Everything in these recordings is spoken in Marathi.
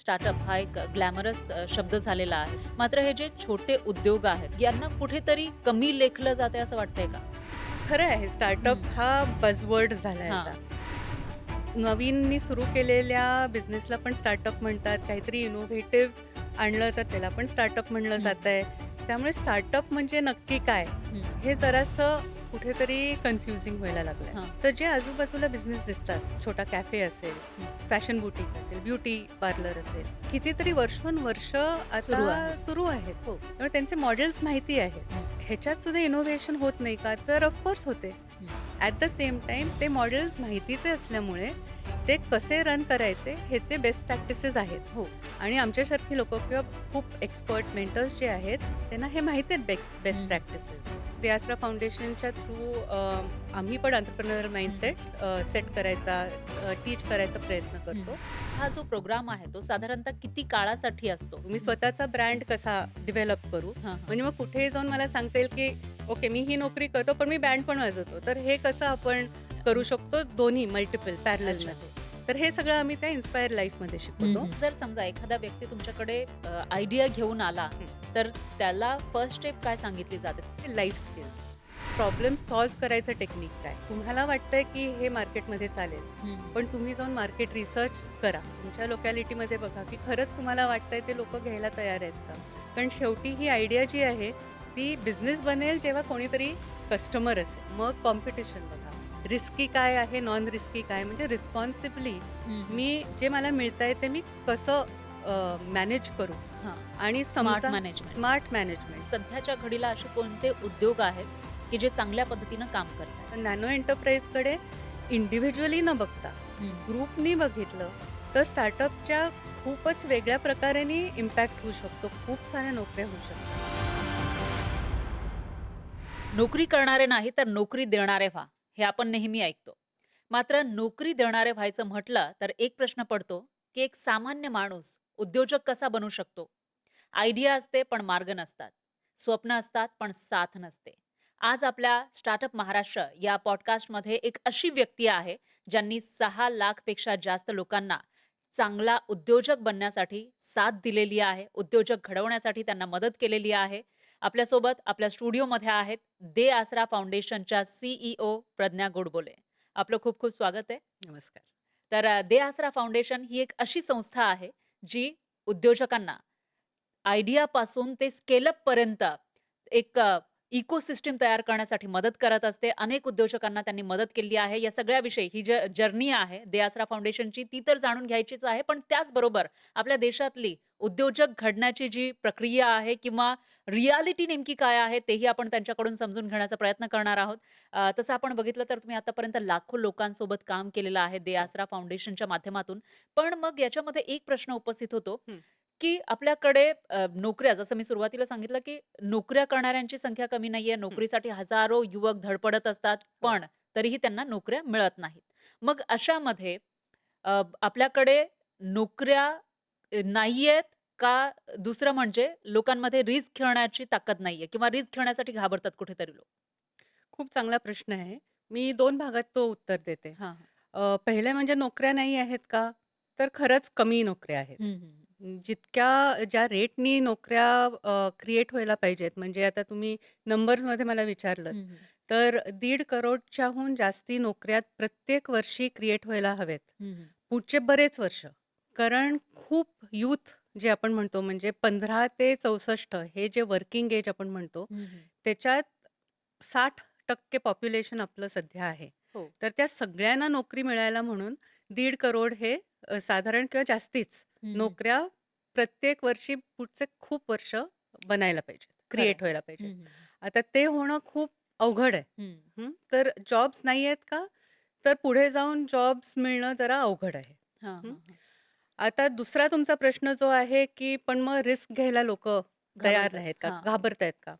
स्टार्टअप हा एक ग्लॅमरस शब्द झालेला आहे. मात्र हे जे छोटे उद्योग आहेत, यांना कुठेतरी कमी लेखलं जाते असं वाटतंय का? खरं आहे. स्टार्टअप हं. हा बझवर्ड झालाय हां. आता. नवीननी सुरू केलेल्या बिझनेसला पण स्टार्टअप म्हणतात. काहीतरी इनोव्हेटिव्ह आणलं तर त्याला पण स्टार्टअप म्हणलं हं, जातंय. त्यामुळे स्टार्टअप म्हणजे नक्की काय? हं. हे जरासं कुठेतरी कन्फ्युजिंग व्हायला लागलंय. हां. तर जे आजूबाजूला बिझनेस दिसतात, छोटा कॅफे असेल, हं. फॅशन बुटीक असेल, ब्युटी पार्लर असेल, कितीतरी वर्षोनवर्ष सुरू आता आहेत. सुरू आहेत. हो. त्यामुळे त्यांचे मॉडेल्स माहिती आहेत. हं, ह्याच्यात सुद्धा इनोव्हेशन होत नाही का? तर ऑफकोर्स होते. हं. ॲट द सेम टाईम ते मॉडेल्स माहितीचे असल्यामुळे ते कसे रन करायचे ह्याचे बेस्ट प्रॅक्टिसेस आहेत. हो. आणि आमच्यासारखी लोकं किंवा खूप एक्सपर्ट्स, मेंटर्स जे आहेत, त्यांना हे माहिती आहेत बेस्ट हं, प्रॅक्टिसेस. ते आसरा फाउंडेशनच्या थ्रू आम्ही पण एंटरप्रेन्योर माइंडसेट सेट करायचा, टीच करायचा प्रयत्न हं. करतो. हा जो प्रोग्राम आहे तो साधारणतः किती काळासाठी असतो? मी स्वतःचा ब्रँड कसा डेव्हलप करू, हां, हां. म्हणजे मग कुठेही जाऊन मला सांगता येईल, की ओके मी ही नोकरी करतो, पण मी बँड पण वाजवतो. तर हे कसं आपण करू शकतो दोन्ही मल्टिपल पॅरललमध्ये. तर हे सगळं आम्ही त्या इन्स्पायर लाईफमध्ये शिकवतो. जर समजा एखादा व्यक्ती तुमच्याकडे आयडिया घेऊन आला, तर त्याला फर्स्ट स्टेप काय सांगितली जाते? लाईफ स्किल्स, प्रॉब्लेम सॉल्व्ह करायचं टेक्निक काय? तुम्हाला वाटतंय की हे मार्केटमध्ये चालेल, हं. पण तुम्ही जाऊन मार्केट रिसर्च करा. तुमच्या लोकॅलिटीमध्ये बघा की खरंच तुम्हाला वाटतंय ते लोकं घ्यायला तयार आहेत का? कारण शेवटी ही आयडिया जी आहे ती बिझनेस बनेल जेव्हा कोणीतरी कस्टमर असेल. मग कॉम्पिटिशन बघा. रिस्की काय आहे, नॉन रिस्की काय, म्हणजे रिस्पॉन्सिबली हं, हं. मी जे मला मिळतंय ते मी कसं मॅनेज करू हां. आणि स्मार्ट समजा मॅनेजमेंट. Smart management. सध्याच्या घडीला असे कोणते उद्योग आहेत, की जे चांगल्या पद्धतीनं काम करतात? नॅनो एंटरप्राइजकडे इंडिव्हिज्युअली न बघता ग्रुपनी बघितलं तर स्टार्टअपच्या खूपच वेगळ्या प्रकारेनी इम्पॅक्ट होऊ शकतो. खूप साऱ्या नोकऱ्या होऊ शकतात. नोकरी करणारे नाही तर नोकरी देणारे व्हा, हे आपण नेहमी ऐकतो. मात्र नोकरी देणारे व्हायचं म्हटलं तर एक प्रश्न पडतो, की एक सामान्य माणूस उद्योजक कसा बनू शकतो? आयडिया असते पण मार्ग नसतात. स्वप्न असतात पण साथ नसते. आज आपल्या स्टार्टअप महाराष्ट्र या पॉडकास्टमध्ये एक अशी व्यक्ती आहे, ज्यांनी 6 लाख पेक्षा जास्त लोकांना चांगला उद्योजक बनण्यासाठी साथ दिलेली आहे. उद्योजक घडवण्यासाठी त्यांना मदत केलेली आहे. आपल्यासोबत आपल्या स्टुडिओमध्ये आहेत दे आसरा फाउंडेशनच्या सीईओ प्रज्ञा गोडबोले. आपलं खूप खूप स्वागत आहे. नमस्कार. तर दे आसरा फाउंडेशन ही एक अशी संस्था आहे, जी उद्योजकांना आयडियापासून ते स्केलअप पर्यंत एक इकोसिस्टम तयार करण्यासाठी मदत करत असते. अनेक उद्योजकांना त्यांनी मदत केली आहे. या सगळ्याविषयी ही जर्नी आहे दे आसरा फाउंडेशनची, ती तर जाणून घ्यायचीच आहे. पण त्याचबरोबर आपल्या देशातली उद्योजक घडण्याची जी प्रक्रिया आहे किंवा रियालिटी नेमकी काय आहे, तेही आपण त्यांच्याकडून समजून घेण्याचा प्रयत्न करणार आहोत. तसं आपण बघितलं तर तुम्ही आतापर्यंत लाखो लोकांसोबत काम केलेलं आहे दे हो. आसरा फाउंडेशनच्या माध्यमातून. पण मग याच्यामध्ये एक प्रश्न उपस्थित होतो, हं. की आपल्याकडे नोकऱ्या जसं मी सुरुवातीला सांगितलं, की नोकऱ्या करणाऱ्यांची संख्या कमी नाहीये. हं. नोकरीसाठी हजारो युवक धडपडत असतात, हो. पण तरीही त्यांना नोकऱ्या मिळत नाहीत. मग अशामध्ये आपल्याकडे नोकऱ्या नाहीयेत का दुसरं म्हणजे लोकांमध्ये रिस्क घेण्याची ताकद नाहीये किंवा रिस्क घेण्यासाठी घाबरतात कुठेतरी लोक? खूप चांगला प्रश्न आहे. मी 2 भागात तो उत्तर देते. हां, हां. पहिले म्हणजे नोकऱ्या नाही आहेत का? तर खरंच कमी नोकऱ्या आहेत. हं, हं. ज्या रेटनी नोकऱ्या क्रिएट व्हायला पाहिजेत, म्हणजे आता तुम्ही नंबर्समध्ये मला विचारलंत, हं, हं. तर 1.5 करोडच्याहून जास्ती नोकऱ्या प्रत्येक वर्षी क्रिएट व्हायला हवेत. हं, हं. पुढचे बरेच वर्ष. कारण खूप यूथ जे आपण म्हणतो, म्हणजे 15 ते 64 हे जे वर्किंग एज आपण म्हणतो, हं, हं. त्याच्यात 60% पॉप्युलेशन आपलं सध्या आहे. हो. तर त्या सगळ्यांना नोकरी मिळायला म्हणून 1.5 करोड हे साधारण किंवा जास्तीच हं, हं. नोकऱ्या प्रत्येक वर्षी पुढचे खूप वर्ष बनायला पाहिजेत, खरंय. क्रिएट व्हायला पाहिजेत. हं, हं. आता ते होणं खूप अवघड आहे. हं. तर जॉब्स नाही आहेत का? तर पुढे जाऊन जॉब्स मिळणं जरा अवघड आहे. हां, हं. हां, हां. आता दुसरा तुमचा प्रश्न जो आहे, की पण मग रिस्क घ्यायला लोकं तयार घाबरतात. नाहीत का? हां. घाबरतायत का?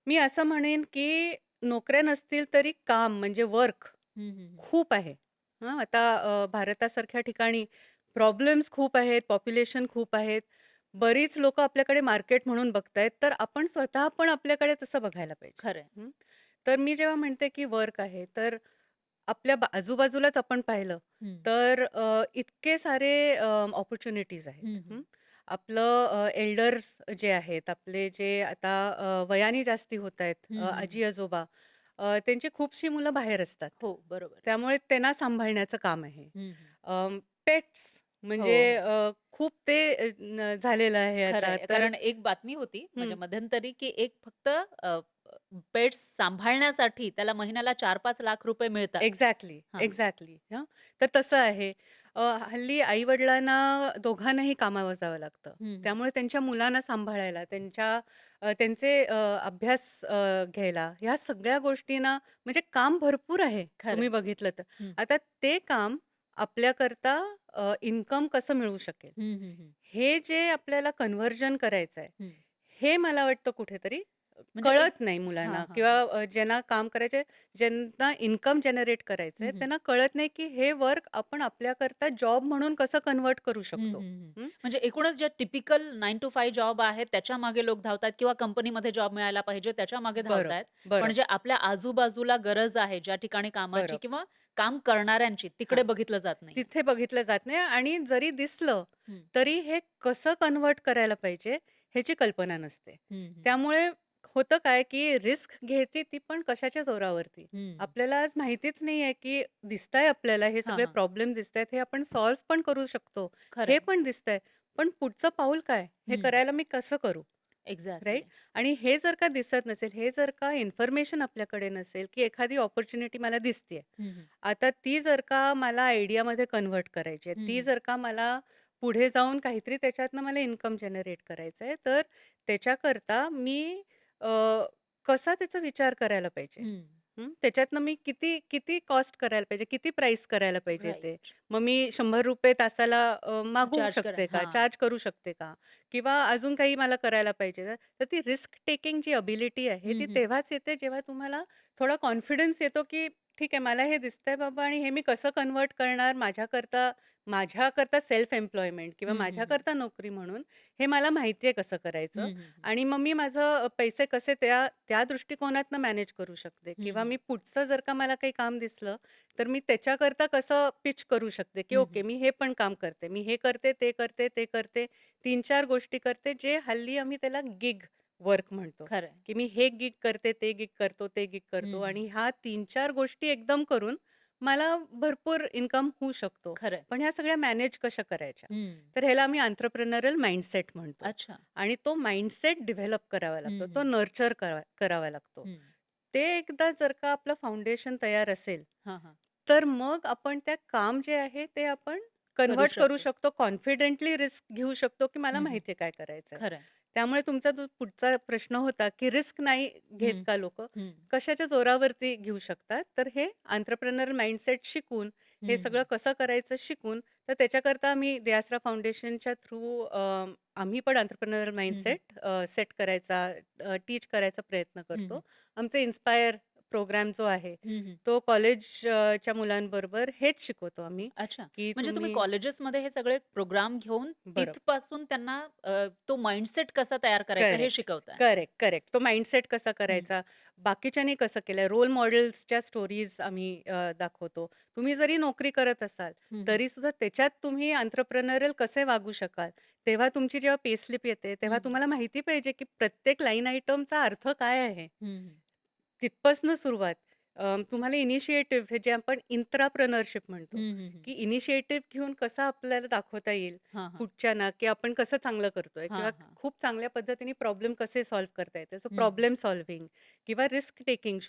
मी असं म्हणेन, की नोकऱ्या नसतील तरी काम म्हणजे वर्क हं, हं, हं. खूप आहे. आता भारतासारख्या ठिकाणी प्रॉब्लेम्स खूप आहेत, पॉप्युलेशन खूप आहेत. बरीच लोकं आपल्याकडे मार्केट म्हणून बघतायत, तर आपण स्वतः पण आपल्याकडे तसं बघायला पाहिजे. खरंय. हं. तर मी जेव्हा म्हणते, की वर्क आहे, तर आपल्या आजूबाजूलाच आपण पाहिलं हं. तर इतके सारे अपॉर्च्युनिटीज आहेत. हं, हं. हं. आपलं एल्डर्स जे आहेत, आपले जे आता वयाने जास्ती होत आहेत, हं, हं, हं. आजी-आजोबा, त्यांची खूपशी मुलं बाहेर असतात. हो, बरोबर. त्यामुळे त्यांना सांभाळण्याचं काम आहे. हं, हं. पेट्स हो, म्हणजे हो. खूप ते झालेलं आहे आता. खरंय. तर कारण एक बातमी होती म्हणजे हं. मध्यंतरी, की एक फक्त पेट्स सांभाळण्यासाठी त्याला महिन्याला 4-5 लाख रुपये मिळतात. एक्झॅक्टली, हां. एक्झॅक्टली. हं. तर तसं आहे. हल्ली आई-वडिलांना दोघांनाही कामावर जावं लागतं. हं, हं. त्यामुळे त्यांच्या मुलांना सांभाळायला, त्यांचे अभ्यास घ्यायला, ह्या सगळ्या गोष्टींना म्हणजे काम भरपूर आहे, तुम्ही खरंय. बघितलं तर. हं. आता ते काम आपल्याकरता इन्कम कसं मिळू शकेल, हं, हं, हं. हे जे आपल्याला कन्व्हर्जन करायचं आहे, हं. हे मला वाटतं कुठेतरी म्हणजे एक कळत नाही हां, मुलांना हां, किंवा हां. ज्यांना काम करायचंय, ज्यांना इन्कम जनरेट हं, करायचंय, हं. त्यांना कळत नाही, की हे वर्क आपण आपल्याकरता जॉब म्हणून कसं कन्व्हर्ट करू हं, शकतो. हं, हं. हं, म्हणजे एकूणच जे टिपिकल 9 टू 5 जॉब आहेत त्याच्यामागे लोक धावतायत किंवा कंपनीमध्ये जॉब मिळायला पाहिजे त्याच्यामागे धावतायत. बरोबर, पण जे बरोबर, आपल्या आजूबाजूला गरज आहे, ज्या ठिकाणी कामाची बरोबर. किंवा काम करणाऱ्यांची तिकडे हां, बघितलं जात नाहीये. तिथे बघितलं जात नाही आणि जरी दिसलं, हं. तरी हे कसं कन्व्हर्ट करायला पाहिजे, ह्याची कल्पना नसते. हं, हं. त्यामुळे होतं काय, की रिस्क घ्यायची ती पण कशाच्या जोरावरती? हं. आपल्याला आज माहितीच नाहीये, की दिसतंय आपल्याला हे हां, सगळे हां. प्रॉब्लेम दिसतायत, हे आपण सॉल्व्ह पण करू शकतो. हे खरंय. पण दिसतंय. पण पुढचं पाऊल काय? हे हं. करायला मी कसं करू? राइट? एक्झॅक्टली. आणि हे जर का दिसत नसेल, हे जर का इन्फॉर्मेशन आपल्याकडे नसेल, की एखादी अपॉर्च्युनिटी मला दिसतीये. हं, हं. आता ती जर का मला आयडियामध्ये कन्व्हर्ट करायची आहे, हं, ती हं. जर का मला पुढे जाऊन काहीतरी त्याच्यातनं मला इन्कम जनरेट करायचं आहे, तर त्याच्याकरता मी अ, कसा त्याचा विचार करायला पाहिजे? हं. त्याच्यातनं मी किती किती कॉस्ट करायला पाहिजे, किती प्राईस करायला पाहिजे ते? राइट. मग मी ₹100 तासाला मागवू चार्ज करा. शकते का? हां. चार्ज करू शकते का? किंवा अजून काही मला करायला पाहिजे का? तर ती रिस्क टेकिंग जी एबिलिटी आहे, हं, ती हं. तेव्हाच येते जेव्हा तुम्हाला थोडा कॉन्फिडन्स येतो, की ठीक आहे, मला हे दिसतंय बाबा आणि हे मी कसं कन्व्हर्ट करणार माझ्याकरता माझ्याकरता सेल्फ एम्प्लॉयमेंट किंवा हं, हं, हं. माझ्याकरता नोकरी म्हणून हे मला माहिती आहे कसं करायचं हं, हं, हं. आणि मग मी माझं पैसे कसे त्या त्या दृष्टिकोनातनं मॅनेज करू शकते हं, किंवा हं. मी पुढचं जर का मला काही काम दिसलं, तर मी त्याच्याकरता कसं पिच करू शकते, की हं, ओके हं. मी हे पण काम करते. मी हे करते, ते करते, ते करते. 3-4 गोष्टी करते, जे हल्ली आम्ही त्याला गिग वर्क म्हणतो, खरंय. की मी हे गिग करते, ते गिग करतो, ते गिग हं, करतो हं. आणि ह्या 3-4 गोष्टी एकदम करून मला भरपूर इन्कम होऊ शकतो. खरंय. पण ह्या सगळ्या मॅनेज कशा करायच्या? हं. तर ह्याला आम्ही एंटरप्रेन्योरियल माइंडसेट म्हणतो अच्छा. आणि तो माइंडसेट डेव्हलप करावा लागतो. हं, तो हं. नर्चर करावा लागतो. हं. ते एकदा जर का आपलं फाउंडेशन तयार असेल, हां, हां. तर मग आपण त्या काम जे आहे ते आपण करू कन्व्हर्ट करू शकतो. शकतो. कॉन्फिडेंटली रिस्क घेऊ शकतो, की मला हं, हं. माहिती आहे काय करायचंय. खरंय. त्यामुळे तुमचा जो पुढचा प्रश्न होता, की रिस्क नाही घेत हं, का लोकं? हं, कशाच्या जोरावरती घेऊ शकतात? तर हे एंटरप्रेन्योरियल माइंडसेट शिकून, हे हं, सगळं हं. कसं करायचं शिकून, तर त्याच्याकरता आम्ही दयासरा फाउंडेशनच्या थ्रू आम्ही पण एंटरप्रेन्योरियल हं, हं. माइंडसेट सेट करायचा, टीच करायचा प्रयत्न हं, करतो. हं. आमचे इन्स्पायर प्रोग्राम जो आहे, हं, हं. तो कॉलेजच्या मुलांबरोबर हेच शिकवतो आम्ही, अच्छा. की म्हणजे तुम्ही तुम्ही कॉलेजेसमध्ये हे सगळे प्रोग्राम घेऊन बरोबर. तिथपासून त्यांना तो माइंडसेट कसा तयार करायचा हे करेक्ट, शिकवताय. Correct, correct. तो माइंडसेट कसा हं. करायचा, बाकीच्यांनी कसं केलंय, रोल मॉडेल्सच्या स्टोरीज आम्ही दाखवतो. तुम्ही जरी नोकरी करत असाल, हं, हं. तरीसुद्धा त्याच्यात तुम्ही एंटरप्रेन्योरियल कसे वागू शकाल, तेव्हा तुमची जेव्हा पे स्लिप येते, हं, तेव्हा हं. तुम्हाला माहिती पाहिजे, की प्रत्येक लाईन आयटमचा अर्थ काय आहे. हं, हं. तिथपासनं सुरुवात. तुम्हाला इनिशिएटिव्ह हे जे आपण इंट्राप्रेन्योरशिप म्हणतो, हं, हं, हं. की इनिशिएटिव्ह घेऊन कसं आपल्याला दाखवता येईल हां, हां. पुढच्यांना, की आपण कसं चांगलं करतोय किंवा हां, हां. खूप चांगल्या पद्धतीने प्रॉब्लेम कसे सॉल्व्ह करता येते. सो हं, हं. प्रॉब्लेम सॉल्व्हिंग किंवा रिस्क टेकिंग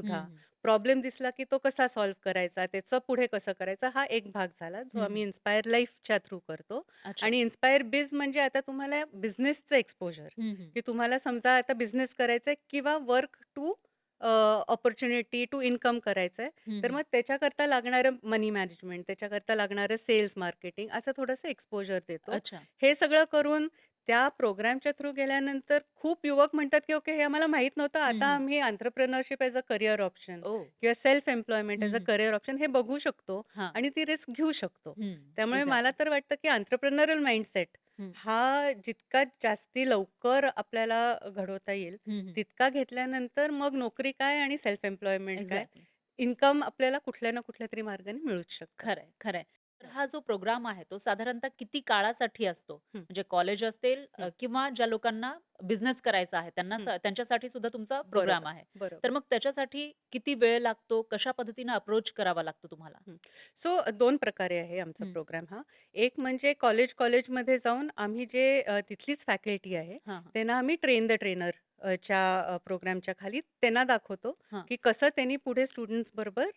हं, सुद्धा. हं. प्रॉब्लेम दिसला, की तो कसा सॉल्व्ह करायचा, त्याचं पुढे कसं करायचं, हा एक भाग झाला, जो हं, हं. आम्ही इन्स्पायर लाईफच्या थ्रू करतो. अच्छा. आणि इन्स्पायर बिझ म्हणजे आता तुम्हाला बिझनेसचं एक्सपोजर, हं, हं. की तुम्हाला समजा आता बिझनेस करायचा आहे किंवा work to opportunity to income करायचं आहे. हं, तर हं. मग त्याच्याकरता लागणारं मनी मॅनेजमेंट, त्याच्याकरता लागणारं सेल्स मार्केटिंग असं थोडंसं एक्सपोजर देतो. अच्छा. हे सगळं करून त्या प्रोग्रामच्या थ्रू गेल्यानंतर खूप युवक म्हणतात, की ओके हे आम्हाला माहीत नव्हतं. हं, आता हं. आम्ही entrepreneurship as a career option oh! किंवा सेल्फ एम्प्लॉयमेंट हं, ॲज अ हं. करियर ऑप्शन हे बघू शकतो हां. आणि ती रिस्क घेऊ शकतो. हं. त्यामुळे मला एक्झॅक्टली. तर वाटतं, की एंटरप्रेन्योरियल माइंडसेट हं. हा जितका जास्ती लवकर आपल्याला घडवता येईल, हं, हं. तितका घेतल्यानंतर मग नोकरी काय आणि सेल्फ एम्प्लॉयमेंट काय, एक्झॅक्टली. इन्कम आपल्याला कुठल्या ना कुठल्या तरी मार्गाने मिळूच शकतं. खरंय, खरंय. तर हो. हा जो प्रोग्राम आहे तो साधारणतः किती काळासाठी असतो? हं, म्हणजे कॉलेज असेल हं, किंवा ज्या लोकांना बिझनेस करायचा आहे त्यांना हं. त्यांच्यासाठी सुद्धा तुमचा प्रोग्राम बरोबर, आहे. तर बरोबर. मग त्याच्यासाठी किती वेळ लागतो? कशा पद्धतीने अप्रोच करावा लागतो तुम्हाला? हं. सो 2 प्रकारे आहे आमचा हं. प्रोग्राम हा. एक म्हणजे कॉलेजमध्ये जाऊन आम्ही जे तिथलीच फॅकल्टी आहे, हां, हां. त्यांना आम्ही ट्रेन द ट्रेनर च्या प्रोग्रामच्या खाली त्यांना दाखवतो, हां. की कसं त्यांनी पुढे स्टुडंट्सबरोबर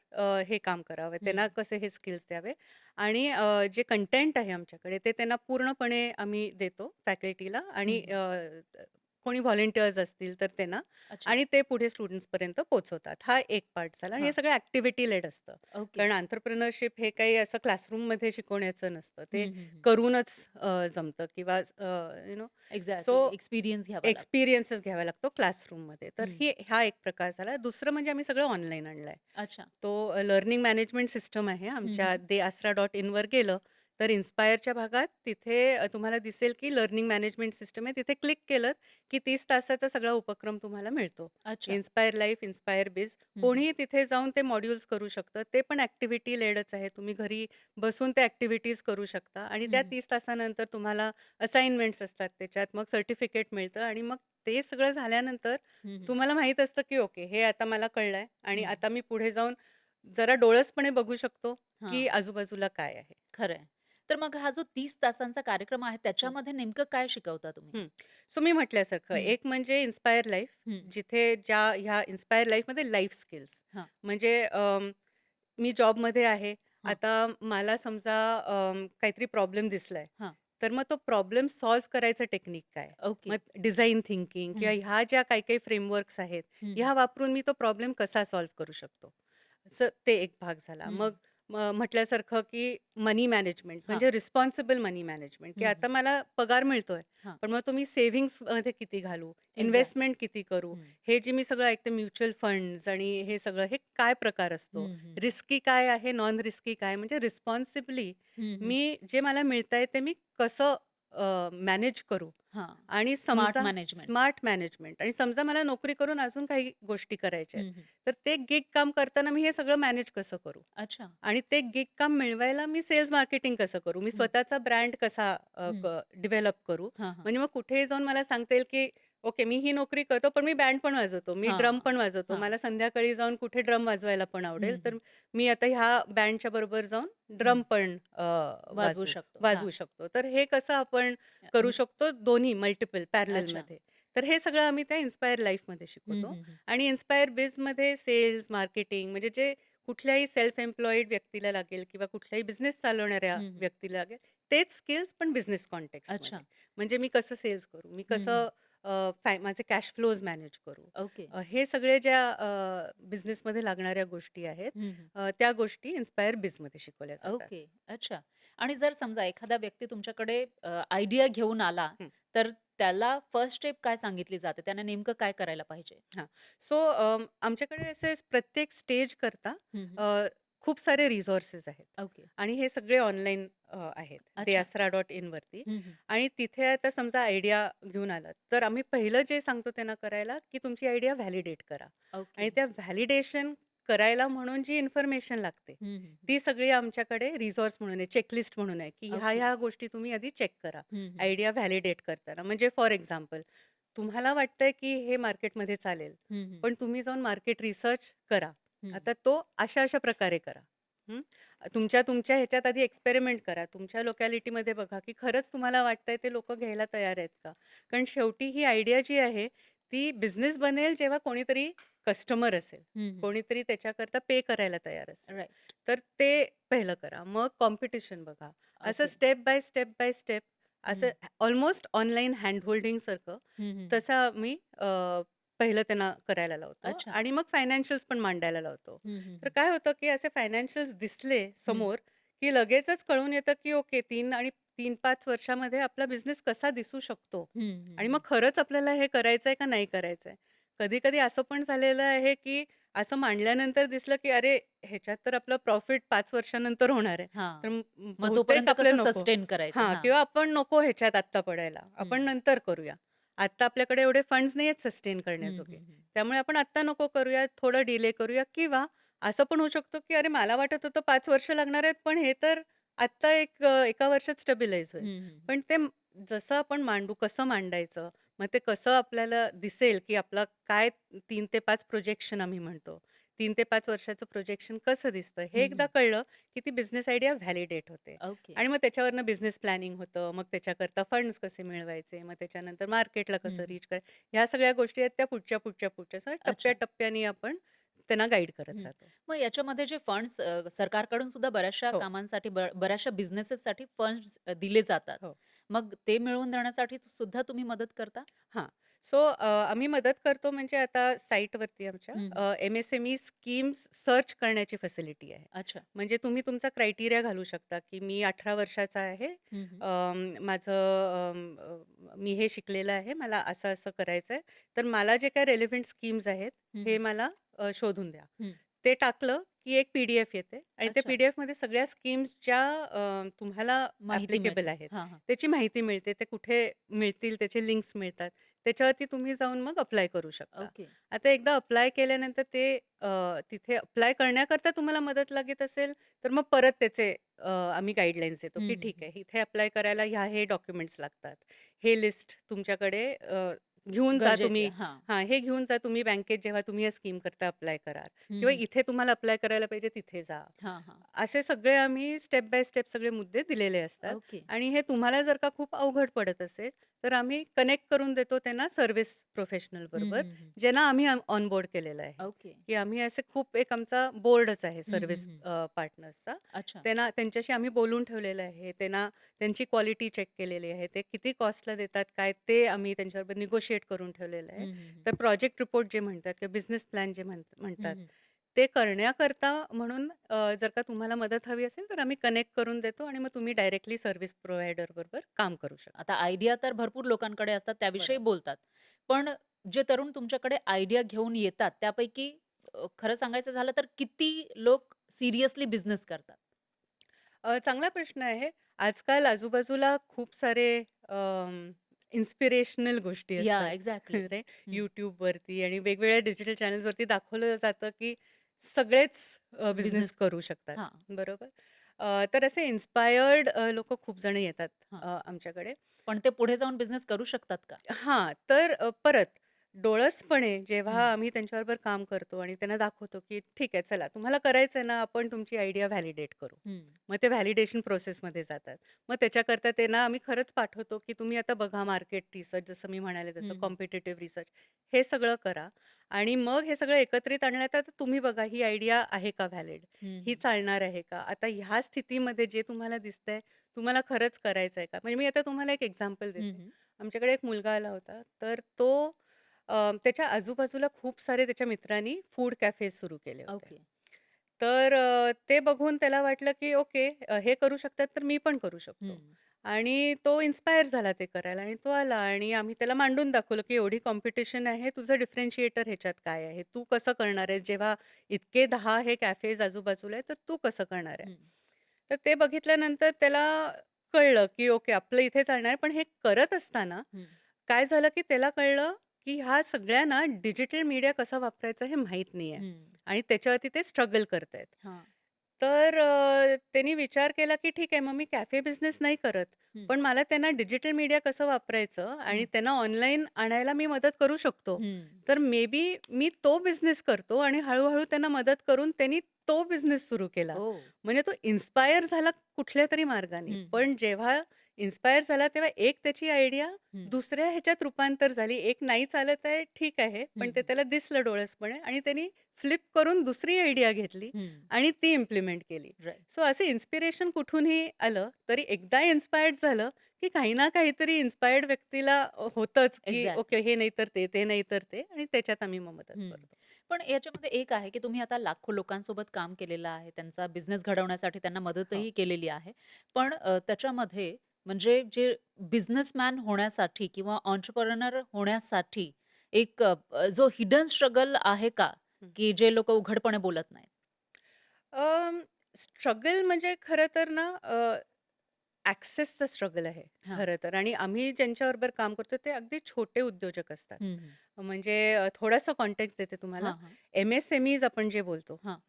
हे काम करावं, हं, त्यांना कसे हे स्किल्स द्यावे आणि जे कंटेंट आहे आमच्याकडे ते त्यांना पूर्णपणे आम्ही देतो फॅकल्टीला आणि हं, हं. कोणी व्हॉलंटिअर्स असतील तर त्यांना अच्छा. आणि ते पुढे स्टुडंट्सपर्यंत पोहोचवतात. हा एक पार्ट झाला आणि हे हां. सगळं ॲक्टिव्हिटी लेड असतं. ओके. कारण एंटरप्रेन्योरशिप हे काही असं क्लासरूममध्ये शिकवण्याचं नसतं. ते हं, हं, हं. करूनच जमतं किंवा you know so exactly. Experience घ्यावा लागतो. एक्सपिरियन्सच घ्यावा लागतो क्लासरूममध्ये. तर हं. हा एक प्रकार झाला. दुसरं म्हणजे आम्ही सगळं ऑनलाईन आणलंय. अच्छा. तो लर्निंग मॅनेजमेंट सिस्टम आहे हं, आमच्या हं. deasra.inवर गेलं, तर इन्स्पायरच्या भागात तिथे तुम्हाला दिसेल की लर्निंग मॅनेजमेंट सिस्टम आहे. तिथे क्लिक केलं की 30 तासाचा सगळा उपक्रम तुम्हाला मिळतो. अच्छा. इन्स्पायर लाईफ, इन्स्पायर बिझ हं, हं. कोणीही तिथे जाऊन ते मॉड्यूल्स करू शकतं. ते पण ॲक्टिव्हिटी लेडच आहे. तुम्ही घरी बसून त्या ॲक्टिव्हिटीज करू शकता आणि हं, त्या हं. 30 तासानंतर तुम्हाला असाइनमेंट्स असतात त्याच्यात. मग सर्टिफिकेट मिळतं आणि मग ते सगळं झाल्यानंतर हं, हं. तुम्हाला माहीत असतं की ओके हे आता मला कळलंय आणि हं. आता मी पुढे जाऊन जरा डोळसपणे बघू शकतो की हां. आजूबाजूला काय आहे. खरंय. तर मग हा जो 30 तासांचा कार्यक्रम आहे हं, त्याच्यामध्ये नेमकं काय शिकवता तुम्ही? हं. सो मी म्हटल्यासारखं हं, एक म्हणजे इन्स्पायर लाईफ हं. जिथे ह्या इन्स्पायर लाईफमध्ये लाईफ स्किल्स हां, म्हणजे मी जॉबमध्ये आहे. हां, आता मला समजा काहीतरी प्रॉब्लेम दिसलाय, हां. तर मग तो प्रॉब्लेम सॉल्व्ह करायचं टेक्निक काय? ओके. मग डिझाइन थिंकिंग किंवा हं, ह्या ज्या काही-काही फ्रेमवर्क्स आहेत, हं, हं. ह्या वापरून मी तो प्रॉब्लेम कसा सॉल्व्ह करू शकतो? असं ते एक भाग झाला. हं, मग म्हटल्यासारखं की मनी मॅनेजमेंट हां. म्हणजे रिस्पॉन्सिबल मनी मॅनेजमेंट, की हं, हं. आता मला पगार मिळतोय, हां. पण मग तो मी सेव्हिंग्जमध्ये किती घालू? एक्झॅक्टली. इन्व्हेस्टमेंट किती करू? हं. हे जे मी सगळं ऐकते म्युच्युअल फंड्स आणि हे सगळं, हे काय प्रकार असतो? हं, हं, हं. रिस्की काय आहे, नॉन रिस्की काय? म्हणजे रिस्पॉन्सिबली हं, हं. मी जे मला मिळतंय ते मी कसं मॅनेज करू? हां. आणि स्मार्ट समजा मॅनेजमेंट. स्मार्ट मॅनेजमेंट आणि समजा मला नोकरी करून अजून काही गोष्टी करायच्या आहेत. हं, हं. तर ते गिग काम करताना मी हे सगळं मॅनेज कसं करू? अच्छा. आणि ते गिग काम मिळवायला मी सेल्स मार्केटिंग कसं करू? मी हं, स्वतःचा ब्रँड कसा हं. डेव्हलप करू? हां, हां. म्हणजे मग कुठेही जाऊन मला सांगता येईल, की ओके मी ही नोकरी करतो, पण मी बँड पण वाजवतो, मी ड्रम हां, पण वाजवतो. हां. मला संध्याकाळी जाऊन कुठे ड्रम वाजवायला पण आवडेल. हं, तर हं, मी आता ह्या बँडच्या बरोबर जाऊन हं. ड्रम पण वाजवू शकतो. हां. वाजवू शकतो. तर हे कसं आपण करू हं. शकतो दोन्ही मल्टिपल अच्छा. पॅरललमध्ये. तर हे सगळं आम्ही त्या इन्स्पायर लाईफमध्ये हं, शिकवतो हं, हं. आणि इन्स्पायर बिझमध्ये सेल्स, मार्केटिंग म्हणजे जे कुठल्याही सेल्फ एम्प्लॉईड व्यक्तीला लागेल किंवा कुठल्याही बिझनेस चालवणाऱ्या हं, हं. व्यक्तीला लागेल, तेच स्किल्स पण बिझनेस कॉन्टेक्स्टमध्ये. अच्छा. म्हणजे मी कसं सेल्स करू? मी हं, हं. कसं माझे कॅश फ्लोज मॅनेज करू? ओके. हे सगळे ज्या बिझनेसमध्ये लागणाऱ्या गोष्टी आहेत, हं, हं. त्या गोष्टी इन्स्पायर बिझमध्ये शिकवल्या जातात. ओके. अच्छा. आणि जर समजा एखादा व्यक्ती तुमच्याकडे आयडिया घेऊन आला, हं, तर त्याला फर्स्ट स्टेप काय सांगितली जाते? त्याने नेमकं काय करायला पाहिजे? हां. सो आमच्याकडे असे प्रत्येक स्टेजकरता हं, हं. अ, खूप सारे रिसोर्सेस आहेत ओके. आणि हे सगळे ऑनलाईन आहेत. अच्छा. deasra.in वरती हं, हं. आणि तिथे आता समजा आयडिया घेऊन आलात, तर आम्ही पहिलं जे सांगतो त्यांना करायला, की तुमची आयडिया व्हॅलिडेट करा ओके. आणि त्या व्हॅलिडेशन करायला म्हणून जी इन्फॉर्मेशन लागते, हं, हं, हं. ती सगळी आमच्याकडे रिसोर्स म्हणून आहे, चेकलिस्ट म्हणून आहे, की ओके. ह्या-ह्या गोष्टी तुम्ही आधी चेक करा. हं, हं. आयडिया व्हॅलिडेट करताना. म्हणजे फॉर एक्झाम्पल तुम्हाला वाटतंय, की हे मार्केटमध्ये चालेल, हं, हं. पण तुम्ही जाऊन मार्केट रिसर्च करा. हं, हं. आता तो अशा-अशा प्रकारे करा. हं. तुमच्या ह्याच्यात आधी एक्सपेरिमेंट करा. तुमच्या लोकॅलिटीमध्ये बघा, की खरंच तुम्हाला वाटतंय ते लोकं घ्यायला तयार आहेत का? कारण शेवटी ही आयडिया जी आहे, ती बिझनेस बनेल जेव्हा कोणीतरी कस्टमर असेल. हं, हं. कोणीतरी त्याच्याकरता पे करायला तयार असेल. राइट. तर ते पहिलं करा. मग कॉम्पिटिशन बघा. असं okay. Step by step by step असं हं. ऑलमोस्ट ऑनलाईन हँड होल्डिंगसारखं हं, हं, हं. तसं मी पहिलं त्यांना करायला लावतो अच्छा. आणि मग फायनान्शियल्स पण मांडायला लावतो. हं, हं, तर हं. काय होतं, की असे फायनान्शियल्स दिसले हं. समोर, की लगेचच कळून येतं, की ओके 3-5 वर्षामध्ये आपला बिझनेस कसा दिसू शकतो हं, हं, आणि मग हं. खरंच आपल्याला हे करायचंय का नाही करायचंय. कधी-कधी असं पण झालेलं आहे, की असं मांडल्यानंतर दिसलं, की अरे ह्याच्यात तर आपलं प्रॉफिट 5 वर्षानंतर होणार आहे. हां. तर मग बहुतेक तोपर्यंत आपले कसं नको. सस्टेन करायचं? हां, हां. किंवा आपण नको ह्याच्यात आत्ता पडायला. हं. आपण नंतर करूया. आत्ता आपल्याकडे एवढे फंड्स नाहीयेत सस्टेन हं, करण्याजोगे. हं, हं. त्यामुळे आपण आत्ता नको करूया, थोडं डिले करूया किंवा असं पण होऊ शकतो, की अरे मला वाटत होतं 5 वर्ष लागणार आहेत, पण हे तर आत्ता एका वर्षात स्टॅबिलाईज होईल. हं, हं, हं. पण ते जसं आपण मांडू, कसं मांडायचं, मग ते कसं आपल्याला दिसेल, की आपला काय 3 ते 5 प्रोजेक्शन आम्ही म्हणतो. 3 ते 5 वर्षाचं प्रोजेक्शन कसं दिसतं, हे हं, एकदा हं. कळलं, की ती बिझनेस आयडिया व्हॅलिडेट होते. ओके. आणि मग त्याच्यावरनं बिझनेस प्लॅनिंग होतं. मग त्याच्याकरता फंड्स कसे मिळवायचे, मग त्याच्यानंतर मार्केटला हं, कसं हं. रीच करायचं, ह्या सगळ्या गोष्टी आहेत त्या पुढच्या सगळ्या अच्छा. टप्प्याटप्प्याने आपण त्यांना गाईड करत हं. राहतो. मग याच्यामध्ये जे फंड्स सरकारकडून सुद्धा बऱ्याचशा हो, कामांसाठी बऱ्याचशा बिझनेसेससाठी फंड्स दिले जातात. हो. मग ते मिळवून देण्यासाठी सुद्धा तुम्ही मदत करता? हां. सो आम्ही मदत करतो म्हणजे आता साईटवरती आमच्या हं, हं. एम-एस-एम-ई स्कीम्स सर्च करण्याची फॅसिलिटी आहे. अच्छा. म्हणजे तुम्ही तुमचा क्रायटेरिया घालू शकता, की मी 18 वर्षाचा आहे. हं, हं. मी हे शिकलेलं आहे. मला असं-असं करायचंय. तर मला जे काही रिलेव्हंट स्कीम्स आहेत, हं, हे हं. मला शोधून द्या. हं. ते टाकलं, की एक पी-डी-एफ येते आणि त्या अच्छा. पी-डी-एफमध्ये सगळ्या स्कीम्स ज्या तुम्हाला माहिती ॲप्लिकेबल मिळते. आहेत, हां, हां. त्याची माहिती मिळते. ते कुठे मिळतील, त्याचे लिंक्स मिळतात. त्याच्यावरती तुम्ही जाऊन मग अप्लाय करू शकता. ओके. आता एकदा अप्लाय केल्यानंतर ते तिथे अप्लाय करण्याकरता तुम्हाला मदत लागत असेल, तर मग परत त्याचे आम्ही गाईडलाईन्स देतो, हं, की हं, ठीक हं. आहे, इथे अप्लाय करायला हे डॉक्युमेंट्स लागतात. हे लिस्ट तुमच्याकडे घेऊन जा गरजेचे तुम्ही. आहे. हां. हां, हे घेऊन जा तुम्ही बँकेत जेव्हा तुम्ही या स्कीमकरता अप्लाय कराल हं, किंवा हं. इथे तुम्हाला अप्लाय करायला पाहिजे तिथे जा. हां, हां. असे सगळे आम्ही स्टेप बाय स्टेप सगळे मुद्दे दिलेले असतात ओके. आणि हे तुम्हाला जर का खूप अवघड पडत असेल, तर आम्ही कनेक्ट करून देतो त्यांना सर्व्हिस प्रोफेशनल हं, बरोबर, हं, हं. ज्यांना आम्ही ऑन बोर्ड केलेलं आहे. ओके. की आम्ही असे खूप एक आमचा बोर्डच आहे हं, हं, सर्व्हिस हं. पार्टनर्सचा. अच्छा. त्यांच्याशी आम्ही बोलून ठेवलेलं आहे. त्यांची क्वालिटी चेक केलेली आहे. ते किती कॉस्टला देतात काय ते आम्ही त्यांच्याबरोबर निगोशिएट करून ठेवलेलं आहे. हं, हं, हं. तर प्रोजेक्ट रिपोर्ट जे म्हणतात किंवा बिझनेस प्लॅन जे हं, म्हणतात, हं. ते करण्याकरता म्हणून जर का तुम्हाला मदत हवी असेल, तर आम्ही कनेक्ट करून देतो आणि मग तुम्ही डायरेक्टली सर्व्हिस प्रोव्हायडर बरोबर काम करू शकता. आता आयडिया तर भरपूर लोकांकडे असतात, त्याविषयी बरोबर. बोलतात. पण जे तरुण तुमच्याकडे आयडिया घेऊन येतात, त्यापैकी खरं सांगायचं झालं तर किती लोक सिरियसली बिझनेस करतात? चांगला प्रश्न आहे. आजकाल आजूबाजूला खूप सारे इन्स्पिरेशनल गोष्टी याह! असतात. एक्झॅक्टली. राइट. हं. YouTubeवरती आणि वेगवेगळ्या डिजिटल चॅनल्सवरती दाखवलं जातं, की सगळेच बिझनेस बिझनेस करू शकतात. हां, बरोबर. तर असे इन्स्पायर्ड खूप जण येतात हां. आमच्याकडे. पण ते पुढे जाऊन बिझनेस करू शकतात का? हां, तर परत डोळसपणे जेव्हा हं, आम्ही त्यांच्याबरोबर काम करतो आणि त्यांना दाखवतो, की ठीक आहे चला तुम्हाला करायचंय ना, आपण तुमची आयडिया व्हॅलिडेट करू. हं, मग ते व्हॅलिडेशन प्रोसेसमध्ये जातात. मग त्याच्याकरता त्यांना आम्ही खरंच पाठवतो, की तुम्ही आता बघा मार्केट रिसर्च जसं मी म्हणाले तसं हं, हं, कॉम्पिटिटिव्ह रिसर्च हे सगळं करा आणि मग हे सगळं एकत्रित आणण्यात आता तुम्ही बघा ही आयडिया आहे का व्हॅलिड? हं, ही हं, चालणार आहे का? आता ह्या स्थितीमध्ये जे तुम्हाला दिसतंय, तुम्हाला खरंच करायचंय का? म्हणजे मी आता तुम्हाला एक एक्झाम्पल हं, देते. हं. आमच्याकडे एक मुलगा आला होता. तर तो त्याच्या आजूबाजूला खूप सारे त्याच्या मित्रांनी फूड कॅफेज सुरू केले होते. ओके. तर ते बघून त्याला वाटलं, की ओके हे करू शकतात तर मी पण करू शकतो. हं, आणि तो इन्स्पायर झाला ते करायला आणि तो आला आणि आम्ही त्याला मांडून दाखवलं, की एवढी कॉम्पिटिशन आहे, तुझं डिफरन्शिएटर ह्याच्यात काय आहे? तू कसं करणार आहेस? जेव्हा इतके 10 हे कॅफेज आजूबाजूला आहेत, तर तू कसं करणार आहे? हं, तर ते बघितल्यानंतर त्याला कळलं, की ओके आपलं इथे चालणार आहे. पण हे करत असताना हं, काय झालं, की त्याला कळलं, की ह्या सगळ्यांना डिजिटल मीडिया कसा वापरायचा हे माहीत नाहीये हं. आणि त्याच्यावरती ते स्ट्रगल करतायत. हां. तर त्यांनी विचार केला, की ठीक आहे मग मी कॅफे बिझनेस नाही करत. हं, पण मला त्यांना डिजिटल मीडिया कसं वापरायचं आणि हं, त्यांना ऑनलाईन आणायला मी मदत करू शकतो. हं. तर मे बी मी तो बिझनेस करतो आणि हळू त्यांना मदत करून त्यांनी तो बिझनेस सुरू केला. ओह! म्हणजे तो इन्स्पायर झाला कुठल्यातरी मार्गाने. हं, हं, पण जेव्हा इन्स्पायर झाला तेव्हा एक त्याची आयडिया हं, दुसऱ्या ह्याच्यात रूपांतर झाली. एक नाही चालत आहे, ठीक आहे. हं, पण ते हं, त्याला दिसलं डोळसपणे आणि त्यांनी फ्लिप करून दुसरी आयडिया घेतली हं. आणि ती इम्प्लिमेंट केली. राइट. सो असं इन्स्पिरेशन कुठूनही आलं, तरी एकदा इन्स्पायर्ड झालं, की काही ना काहीतरी इन्स्पायर्ड व्यक्तीला होतंच, की ओके एक्झॅक्टली. हे नाही तर ते, ते नाही तर ते आणि त्याच्यात आम्ही मग मदत हं. करतो. पण याच्यामध्ये एक आहे, की तुम्ही आता लाखो लोकांसोबत काम केलेलं आहे. त्यांचा बिझनेस घडवण्यासाठी त्यांना हो. मदतही केलेली आहे. पण त्याच्यामध्ये म्हणजे जे बिझनेसमॅन होण्यासाठी किंवा एंटरप्रेन्योर होण्यासाठी एक जो हिडन स्ट्रगल आहे का, की जे लोकं उघडपणे बोलत नाहीत? स्ट्रगल म्हणजे खरं तर ना ॲक्सेसचं स्ट्रगल आहे हां. खरं तर आणि आम्ही ज्यांच्याबरोबर काम करतो ते अगदी छोटे उद्योजक असतात. हं, हं. म्हणजे थोडासा कॉन्टेक्स्ट देते तुम्हाला. हां, हां. एम-एस-एम-ईज आपण जे बोलतो. हां.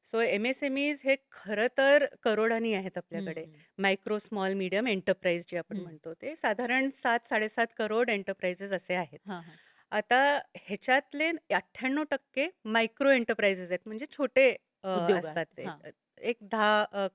सो एम-एस-एम-ईज हे खरं तर करोडानी आहेत हं, आपल्याकडे. हं. मायक्रो, स्मॉल, मीडियम एंटरप्राइज जे आपण हं. म्हणतो ते साधारण 7-7.5 करोड एंटरप्राइजेस असे आहेत. हां, हां. आता ह्याच्यातले 98% मायक्रो एंटरप्राइजेस आहेत म्हणजे छोटे उद्योग असतात आहेत. ते. हां. एक 10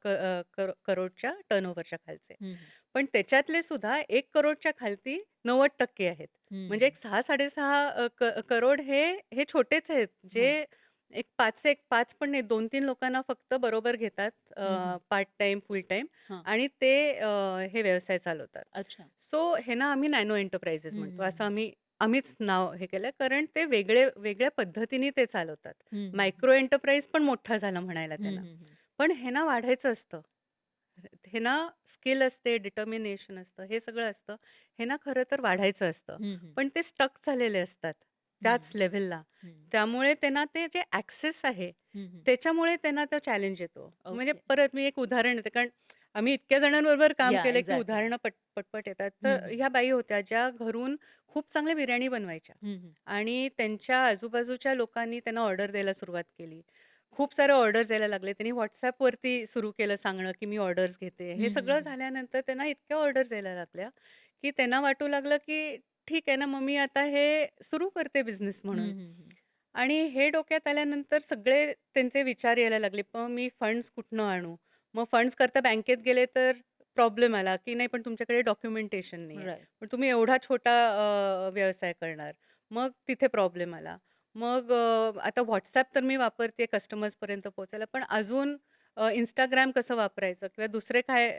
करोडच्या टर्नओव्हरच्या खालचे. हं, हं. पण त्याच्यातले सुद्धा 1 करोडच्या खालती 90% आहेत. म्हणजे हं. एक 6-6.5 करोड हे हे छोटेच आहेत, हं. जे एक 5 पण नाही 2-3 लोकांना फक्त बरोबर घेतात हं, हं. पार्ट टाईम, फुल टाईम हां. आणि ते हे व्यवसाय चालवतात. अच्छा. सो हे ना आम्ही नॅनो एंटरप्राइजेस हं, म्हणतो. हं, असं हं. आम्हीच नाव हे केलं कारण ते वेगळ्या पद्धतीने ते चालवतात. हं, हं, हं. मायक्रो एंटरप्राइज पण मोठा झाला म्हणायला हं, त्यांना. हं, हं. पण हे ना वाढायचं असतं. हे ना स्किल असते, डिटर्मिनेशन असतं, हे सगळं असतं. हे ना खरं तर वाढायचं असतं. हं, हं. पण ते स्टक झालेले असतात त्याच हं, लेव्हलला. हं. त्यामुळे त्यांना ते जे ॲक्सेस आहे, हं, हं. त्याच्यामुळे त्यांना तो चॅलेंज येतो. म्हणजे ओके. परत मी एक उदाहरण देते, कारण आम्ही इतक्या जणांबरोबर काम याह! केलं, की एक्झॅक्टली. उदाहरणं पटपट येतात. हं, तर हं. ह्या बाई होत्या, ज्या घरून खूप चांगल्या बिर्याणी बनवायच्या हं, हं. आणि त्यांच्या आजूबाजूच्या लोकांनी त्यांना ऑर्डर द्यायला सुरुवात केली. खूप साऱ्या ऑर्डर्स यायला लागले. त्यांनी WhatsAppवरती सुरू केलं सांगणं, की मी ऑर्डर्स घेते. हे हं, हं, सगळं हं. झाल्यानंतर त्यांना इतक्या ऑर्डर्स यायला लागल्या, की त्यांना वाटू लागलं, की ठीक आहे ना, मग मी आता हे सुरू करते बिझनेस म्हणून. हं, हं, हं. आणि हे डोक्यात आल्यानंतर सगळे त्यांचे विचार यायला लागले. मग मी फंड्स कुठनं आणू? मग फंड्स करता बँकेत गेले तर प्रॉब्लेम आला, की नाही पण तुमच्याकडे डॉक्युमेंटेशन नाहीये. राइट. पण तुम्ही एवढा छोटा व्यवसाय करणार. मग तिथे प्रॉब्लेम आला. मग आता WhatsApp तर मी वापरते कस्टमर्सपर्यंत पोहोचायला. पण अजून Instagram कसं वापरायचं किंवा दुसरे काय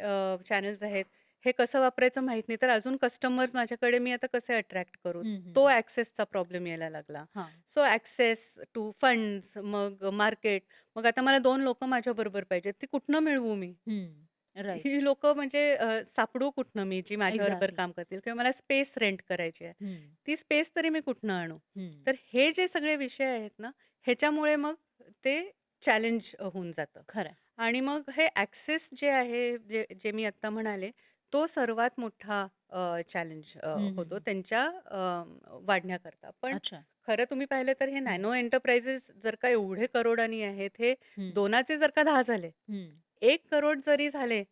चॅनल्स आहेत, हे कसं वापरायचं माहीत नाही. तर अजून कस्टमर्स माझ्याकडे मी आता कसे अट्रॅक्ट करू? हं, हं, तो हं. ॲक्सेसचा प्रॉब्लेम यायला लागला. हां. सो ॲक्सेस टू फंड्स, मग मार्केट. मग आता मला 2 लोकं माझ्याबरोबर पाहिजेत. ती कुठनं मिळवू मी? हं. राइट. ही लोकं म्हणजे सापडू कुठनं मी, जी माझ्याबरोबर एक्झॅक्टली. काम करतील किंवा मला स्पेस रेंट करायची आहे. हं, ती स्पेस तरी मी कुठनं आणू? हं. तर हे जे सगळे विषय आहेत ना, ह्याच्यामुळे मग ते चॅलेंज होऊन जातं. खरं आहे. आणि मग हे ॲक्सेस जे आहे, जे जे मी आत्ता म्हणाले, तो सर्वात मोठा चॅलेंज हं, हं, होतो हं. त्यांच्या वाढण्याकरता. पण अच्छा. खरं तुम्ही पाहिलं तर हे हं, नॅनो एंटरप्राइजेस जर का एवढे करोडानी आहेत, हे हं, 2चे जर का 10 झाले, हं. 1 करोड जरी झाले,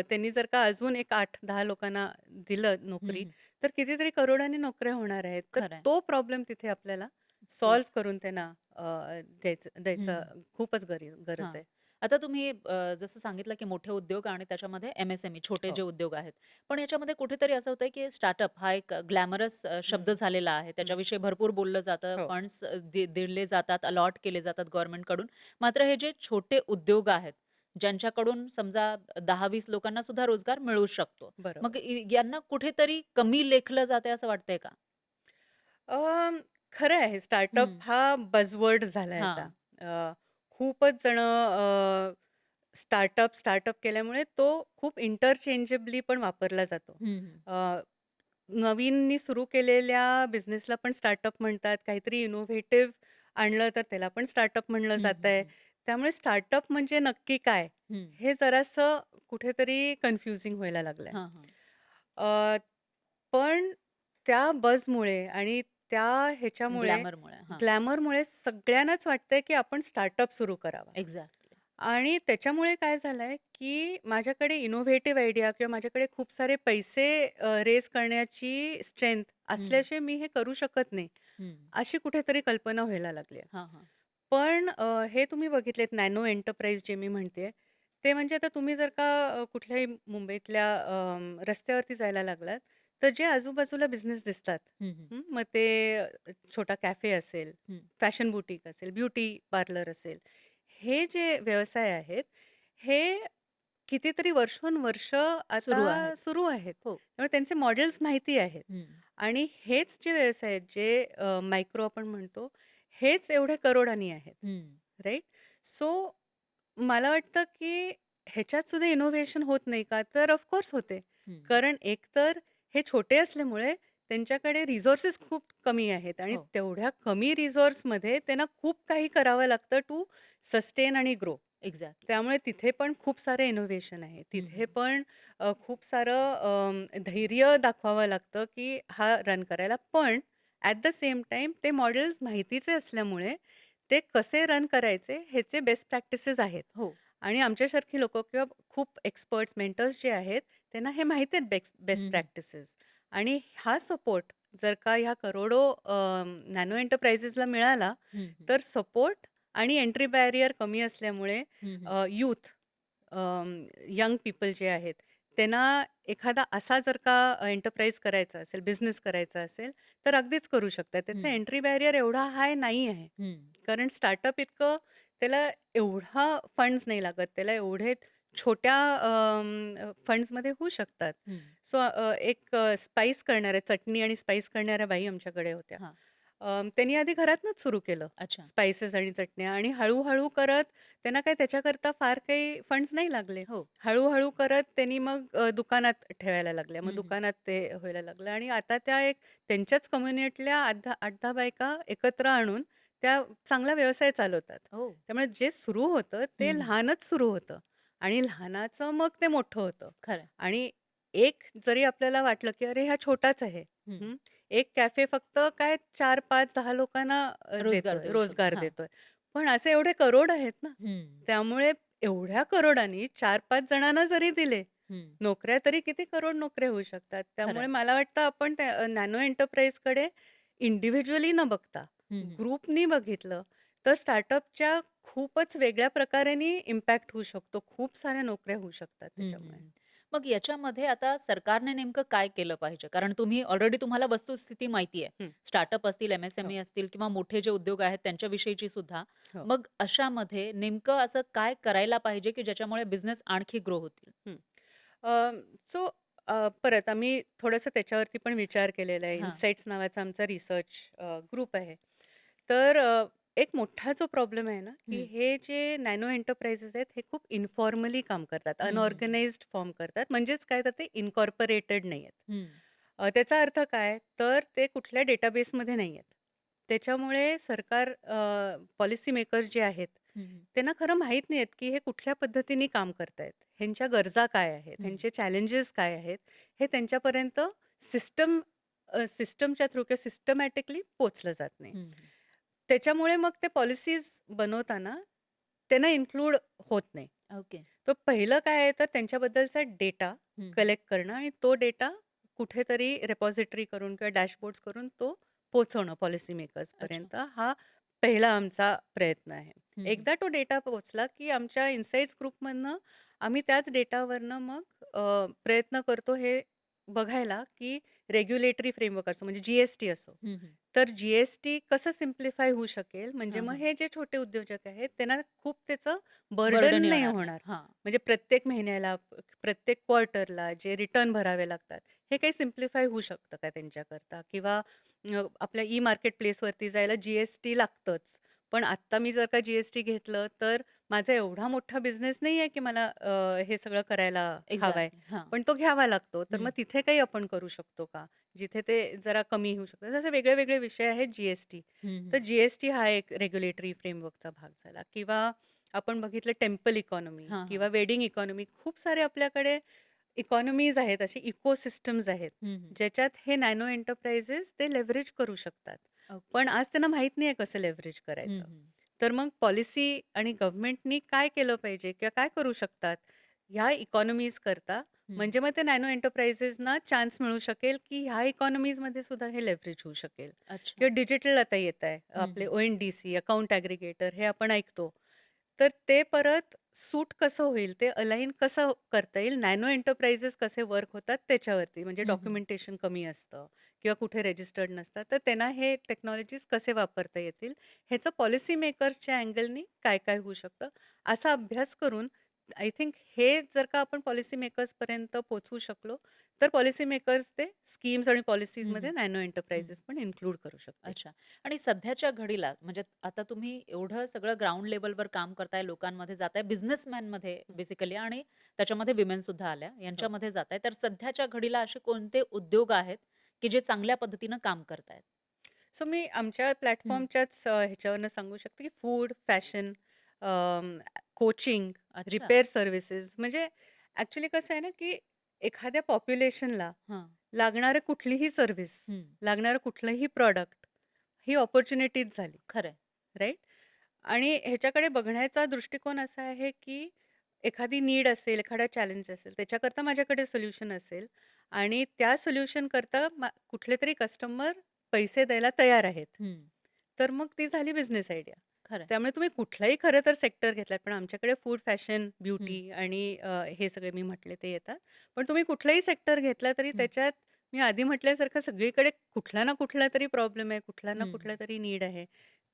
त्यांनी जर का अजून एक 8-10 लोकांना दिलं हं, नोकरी, हं. तर कितीतरी करोडांनी नोकऱ्या होणार आहेत. तर खरं आहे. तो प्रॉब्लेम तिथे आपल्याला तेच. सॉल्व्ह करून त्यांना द्यायचं हं, द्यायचं हं. खूपच गरज हां. आहे. आता तुम्ही जसं सांगितलं, की मोठे उद्योग आणि त्याच्यामध्ये एम-एस-एम-ई छोटे जे हो. उद्योग आहेत. पण याच्यामध्ये कुठेतरी असं होतंय, की स्टार्टअप हा एक ग्लॅमरस शब्द हं, झालेला आहे. हं. त्याच्याविषयी भरपूर बोललं जातं. हो, फंड्स दिले जातात, अलॉट केले जातात गव्हर्नमेंटकडून. मात्र हे जे छोटे उद्योग आहेत, ज्यांच्याकडून समजा 10-20 लोकांना सुद्धा रोजगार मिळू शकतो. मग बरोबर. यांना कुठेतरी कमी लेखलं जातंय असं वाटतंय का? खरं आहे स्टार्टअप हं. हा बझवर्ड झालाय आता. हां. खूपच जणं स्टार्टअप केल्यामुळे तो खूप इंटरचेंजेबली पण वापरला जातो. हं, हं. अ, नवीननी सुरू केलेल्या बिझनेसला पण स्टार्टअप म्हणतात. काहीतरी इनोव्हेटिव्ह आणलं तर त्याला पण स्टार्टअप म्हणलं हं, हं, जातंय. हं. त्यामुळे स्टार्टअप म्हणजे नक्की काय? हं. हे जरासं कुठेतरी कन्फ्युजिंग व्हायला लागलंय. हां, हां. अ, पण त्या बझमुळे आणि त्या ह्याच्यामुळे ग्लॅमरमुळे. हां. ग्लॅमरमुळे सगळ्यांनाच वाटतंय, की आपण स्टार्टअप सुरू करावा. एक्झॅक्टली. आणि त्याच्यामुळे काय झालंय, की माझ्याकडे इनोव्हेटिव्ह आयडिया किंवा माझ्याकडे खूप सारे पैसे रेज करण्याची स्ट्रेंथ हं, असल्याशिवाय मी हे करू शकत नाही, हं. अशी कुठेतरी कल्पना व्हायला लागली आहे. हां, हां. पण हे तुम्ही बघितलेत नॅनो एंटरप्राइज जे मी म्हणतेय, ते म्हणजे आता तुम्ही जर का कुठल्याही मुंबईतल्या रस्त्यावरती जायला लागलात, तर जे आजूबाजूला बिझनेस दिसतात, हं, हं. मग ते छोटा कॅफे असेल, हं. फॅशन बुटीक असेल, ब्युटी पार्लर असेल, हे जे व्यवसाय आहेत, हे कितीतरी वर्षोनवर्ष सुरू आता आहेत. सुरू आहेत. हो. त्यामुळे त्यांचे मॉडेल्स माहिती आहेत. हं. आणि हेच जे व्यवसाय आहेत, जे मायक्रो आपण म्हणतो, हेच एवढे करोडानी आहेत. हं. राइट? सो मला वाटतं, की ह्याच्यात सुद्धा इनोव्हेशन होत नाही का? तर ऑफ कोर्स होते. हं. कारण एकतर हे छोटे असल्यामुळे त्यांच्याकडे रिसोर्सेस खूप कमी आहेत आणि हो. तेवढ्या कमी रिसोर्समध्ये त्यांना खूप काही करावं लागतं टू सस्टेन आणि ग्रो. एक्झॅक्टली. त्यामुळे तिथे पण खूप सारं इनोव्हेशन आहे. हं, तिथे हं. पण खूप सारं धैर्य दाखवावं लागतं, की हा रन करायला. पण ॲट द सेम टाईम ते मॉडेल्स माहितीचे असल्यामुळे ते कसे रन करायचे ह्याचे बेस्ट प्रॅक्टिसेस आहेत. हो. आणि आमच्यासारखी लोकं किंवा खूप एक्सपर्ट्स, मेंटर्स जे आहेत, त्यांना हे माहिती आहेत बेस्ट हं, हं. प्रॅक्टिसेस. आणि हा सपोर्ट जर का ह्या करोडो नॅनो एंटरप्राइजेसला मिळाला, हं, हं. तर सपोर्ट आणि एंट्री बॅरियर कमी असल्यामुळे हं, हं. यूथ यंग पीपल जे आहेत, त्यांना एखादा असा जर का एंटरप्राइज करायचा असेल, बिझनेस करायचा असेल, तर अगदीच करू शकतात. त्याचा हं, एंट्री बॅरियर एवढा हाय नाही आहे. हं. कारण स्टार्टअप इतकं त्याला एवढा फंड्स नाही लागत. त्याला एवढे छोट्या फंड्समध्ये होऊ शकतात. हं. सो एक स्पाइस करणाऱ्या चटणी आणि स्पाइस करणाऱ्या बाई आमच्याकडे होत्या. हां. त्यांनी आधी घरातनंच सुरू केलं. अच्छा. स्पाइसेस आणि चटण्या आणि हळू-हळू करत त्यांना काही त्याच्याकरता फार काही फंड्स नाही लागले. हो. हळू-हळू करत त्यांनी मग दुकानात ठेवायला लागल्या. मग हं, हं. दुकानात ते व्हायला लागलं आणि आता त्या एक त्यांच्याच कम्युनिटीतल्या 8-10 बायका एकत्र आणून त्या चांगला व्यवसाय चालवतात. हो. त्यामुळे जे सुरू होतं ते हं, हं. लहानच सुरू होतं आणि लहानाचं मग ते मोठं होतं. खरं आणि एक जरी आपल्याला वाटलं, की अरे हा छोटाच आहे. हं. हं. एक कॅफे फक्त काय 4, 5, 10 लोकांना रोजगार देतोय, देऊ शकतो. रोजगार हां. देतोय. पण असे एवढे करोड आहेत ना, हं, त्यामुळे एवढ्या करोडांनी 4-5 जणांना जरी दिले हं. नोकऱ्या, तरी किती करोड नोकऱ्या होऊ शकतात. त्यामुळे खरं मला वाटतं आपण त्या नॅनो एंटरप्राइजकडे इंडिव्हिज्युअली न बघता, हं, हं. ग्रुपनी बघितलं, तर स्टार्टअपच्या खूपच वेगळ्या प्रकारेनी इम्पॅक्ट होऊ शकतो. खूप साऱ्या नोकऱ्या होऊ शकतात हं, हं, त्याच्यामुळे. हं. मग याच्यामध्ये आता सरकारने नेमकं काय केलं पाहिजे? कारण तुम्ही ऑलरेडी तुम्हाला वस्तुस्थिती माहिती आहे. हं. स्टार्टअप असतील, एम-एस-एम-ई हो, असतील किंवा मोठे जे उद्योग आहेत त्यांच्याविषयीची सुद्धा. हो. मग अशामध्ये नेमकं असं काय करायला पाहिजे, की ज्याच्यामुळे बिझनेस आणखी ग्रो होतील? हं. सो परत आम्ही थोडंसं त्याच्यावरती पण विचार केलेला आहे. हां. इनसाइट्स नावाचा आमचा रिसर्च ग्रुप आहे. तर एक मोठा जो प्रॉब्लेम आहे ना, की हं. हे जे नॅनो एंटरप्राइजेस आहेत, हे खूप इन्फॉर्मली काम करतात. हं, हं, हं. अनऑर्गनाइज्ड फॉर्म करतात. म्हणजेच काय तर ते इन्कॉर्पोरेटेड नाही आहेत. हं. त्याचा अर्थ काय? तर ते कुठल्या डेटाबेसमध्ये नाही आहेत. त्याच्यामुळे सरकार पॉलिसी मेकर्स जे आहेत, हं, हं. त्यांना खरं माहीत नाही आहेत, की हे कुठल्या पद्धतीने काम करतायत. ह्यांच्या गरजा काय आहेत? हं. ह्यांचे चॅलेंजेस काय आहेत? हे त्यांच्यापर्यंत सिस्टम सिस्टमच्या थ्रू किंवा सिस्टमॅटिकली पोहोचलं जात नाही. हं, हं. त्याच्यामुळे मग ते पॉलिसीज बनवताना त्यांना इन्क्लूड होत नाही. ओके. तर पहिलं काय आहे तर त्यांच्याबद्दलचा डेटा हं, हं. कलेक्ट करणं आणि तो डेटा कुठेतरी रिपॉझिटरी करून किंवा डॅशबोर्ड्स करून तो पोहोचवणं पॉलिसी अच्छा. मेकर्सपर्यंत हा पहिला आमचा प्रयत्न आहे. हं, हं. एकदा तो डेटा पोहोचला, की आमच्या इन्साइट्स ग्रुपमधनं आम्ही त्याच डेटावरनं मग प्रयत्न करतो हे बघायला, की रेग्युलेटरी फ्रेमवर्क असो म्हणजे जी असो. हं, हं. तर जी कसं सिम्प्लिफाय होऊ शकेल म्हणजे हां, मग हां. हे जे छोटे उद्योजक आहेत त्यांना खूप त्याचं बर्डन बर्डन नाही येणार नाही. होणार. हां. म्हणजे प्रत्येक महिन्याला, प्रत्येक क्वार्टरला जे रिटर्न भरावे लागतात, हे काही सिम्प्लिफाय होऊ शकतं का त्यांच्याकरता? किंवा आपल्या ई-मार्केट प्लेसवरती जायला जी-एस-टी लागतंच. पण आत्ता मी जर का जी-एस-टी घेतलं, तर माझा एवढा मोठा बिझनेस नाही आहे, की मला हे सगळं करायला हवंय. एक्झॅक्टली. हां. पण तो घ्यावा लागतो. तर मग हं. तिथे काही आपण करू शकतो का? जिथे ते जरा कमी होऊ शकतं. जसे वेगळे-वेगळे विषय आहेत जी-एस-टी. हं, तर हं. जी-एस-टी हा एक रेग्युलेटरी फ्रेमवर्कचा भाग झाला किंवा आपण बघितलं टेम्पल इकॉनॉमी हां, हां. किंवा वेडिंग इकॉनॉमी खूप सारे आपल्याकडे इकॉनॉमीज आहेत, असे इकोसिस्टम्स आहेत, हं, हं. ज्याच्यात हे नॅनो एंटरप्राइजेस ते लेव्हरेज करू शकतात. ओके. पण आज त्यांना माहीत नाही आहे कसं लेव्हरेज हं, करायचं. हं. तर मग पॉलिसी आणि गव्हर्नमेंटनी काय केलं पाहिजे किंवा काय करू शकतात ह्या इकॉनॉमीज करता हं. म्हणजे मग ते नॅनो एंटरप्राइजेसना चान्स मिळू शकेल, की ह्या इकॉनॉमीजमध्ये सुद्धा हे लेव्हरेज होऊ शकेल अच्छा. किंवा डिजिटल आता येत आहे. हं, आपले हं. ONDC, अकाउंट ॲग्रीगेटर हे आपण ऐकतो. तर ते परत सूट कसं होईल, ते अलाइन कसं करता येईल, नॅनो एंटरप्राइजेस कसे वर्क होतात त्याच्यावरती. म्हणजे हं, हं. डॉक्युमेंटेशन कमी असतं किंवा कुठे रजिस्टर्ड नसतात. तर त्यांना हे टेक्नॉलॉजीज कसे वापरता येतील, ह्याचं पॉलिसी मेकर्सच्या अँगलनी काय-काय होऊ शकतं, असा अभ्यास करून आय थिंक हे जर का आपण पॉलिसी मेकर्सपर्यंत पोहोचवू शकलो, तर पॉलिसी मेकर्स ते स्कीम्स आणि हं, पॉलिसीजमध्ये हं. नॅनो हं. एंटरप्राइजेस पण इन्क्लूड करू शकतील. अच्छा. आणि सध्याच्या घडीला म्हणजे आता तुम्ही एवढं सगळं ग्राउंड लेव्हलवर काम करताय, लोकांमध्ये जाताय, बिझनेसमॅनमध्ये हं. बेसिकली आणि त्याच्यामध्ये विमेन सुद्धा आल्या, हो. यांच्यामध्ये जाताय. तर सध्याच्या घडीला असे कोणते उद्योग आहेत, की जे चांगल्या पद्धतीनं काम करतायत? सो मी आमच्या हं. प्लॅटफॉर्मच्याच ह्याच्यावरनं सांगू शकते, की फूड, फॅशन, कोचिंग, अच्छा. रिपेअर सर्व्हिसेस म्हणजे ॲक्चुअली कसं आहे ना, की एखाद्या पॉप्युलेशनला हां. लागणारं कुठलीही सर्व्हिस, हं. लागणारं कुठलंही प्रॉडक्ट ही अपॉर्च्युनिटीज झाली, खरंय. राइट? आणि ह्याच्याकडे बघण्याचा दृष्टिकोन असा आहे, की एखादी नीड असेल, एखादा चॅलेंज असेल, त्याच्याकरता माझ्याकडे सोल्युशन असेल आणि त्या सोल्युशनकरता कुठलेतरी कस्टमर पैसे द्यायला तयार आहेत. हं. तर मग ती झाली बिझनेस आयडिया. खरंय. त्यामुळे तुम्ही कुठलाही खरं तर सेक्टर घेतलात, पण आमच्याकडे फूड, फॅशन, हं. ब्युटी आणि हे सगळे मी म्हटले ते येतात. पण तुम्ही कुठलाही सेक्टर घेतला तरी हं. त्याच्यात मी आधी म्हटल्यासारखं सगळीकडे कुठला ना कुठला तरी प्रॉब्लेम आहे, कुठला ना हं, कुठला हं. तरी नीड आहे.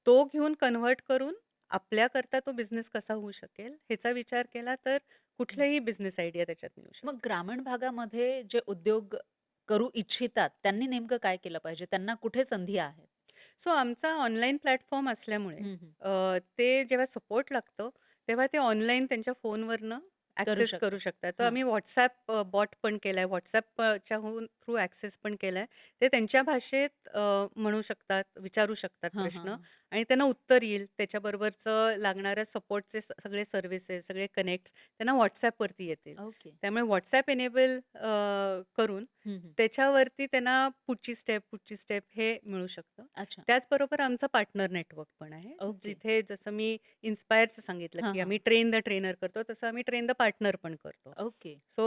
तो घेऊन कन्व्हर्ट करून आपल्याकरता तो बिझनेस कसा होऊ शकेल, ह्याचा विचार केला तर हं. कुठलाही बिझनेस आयडिया त्याच्यात मिळू मग शकते. ग्रामीण भागामध्ये जे उद्योग करू इच्छितात, त्यांनी नेमकं काय केलं पाहिजे? त्यांना कुठे संधी आहेत? सो आमचा ऑनलाईन प्लॅटफॉर्म असल्यामुळे हं, हं. ते जेव्हा सपोर्ट लागतो, तेव्हा ते ऑनलाईन त्यांच्या फोनवरनं करू ॲक्सेस करू शकतात. शकतात. तर हां. आम्ही WhatsApp बॉट पण केलाय. WhatsAppच्याहून थ्रू ॲक्सेस पण केलाय. ते त्यांच्या भाषेत म्हणू शकतात, विचारू शकतात हां, हां, प्रश्न हां. आणि त्यांना उत्तर येईल. त्याच्याबरोबरचं लागणाऱ्या सपोर्टचे सगळे सर्व्हिसेस, सगळे कनेक्ट्स त्यांना WhatsAppवरती येतील. ओके. त्यामुळे WhatsApp एनेबल करून हं, हं. त्याच्यावरती त्यांना पुढची स्टेप हे मिळू शकतं. अच्छा. त्याचबरोबर आमचं पार्टनर नेटवर्क पण आहे. ओके. जिथे जसं मी इन्स्पायरचं सांगितलं, हां, की हां. आम्ही ट्रेन द ट्रेनर करतो, तसं आम्ही ट्रेन द पार्टनर पण करतो. ओके. सो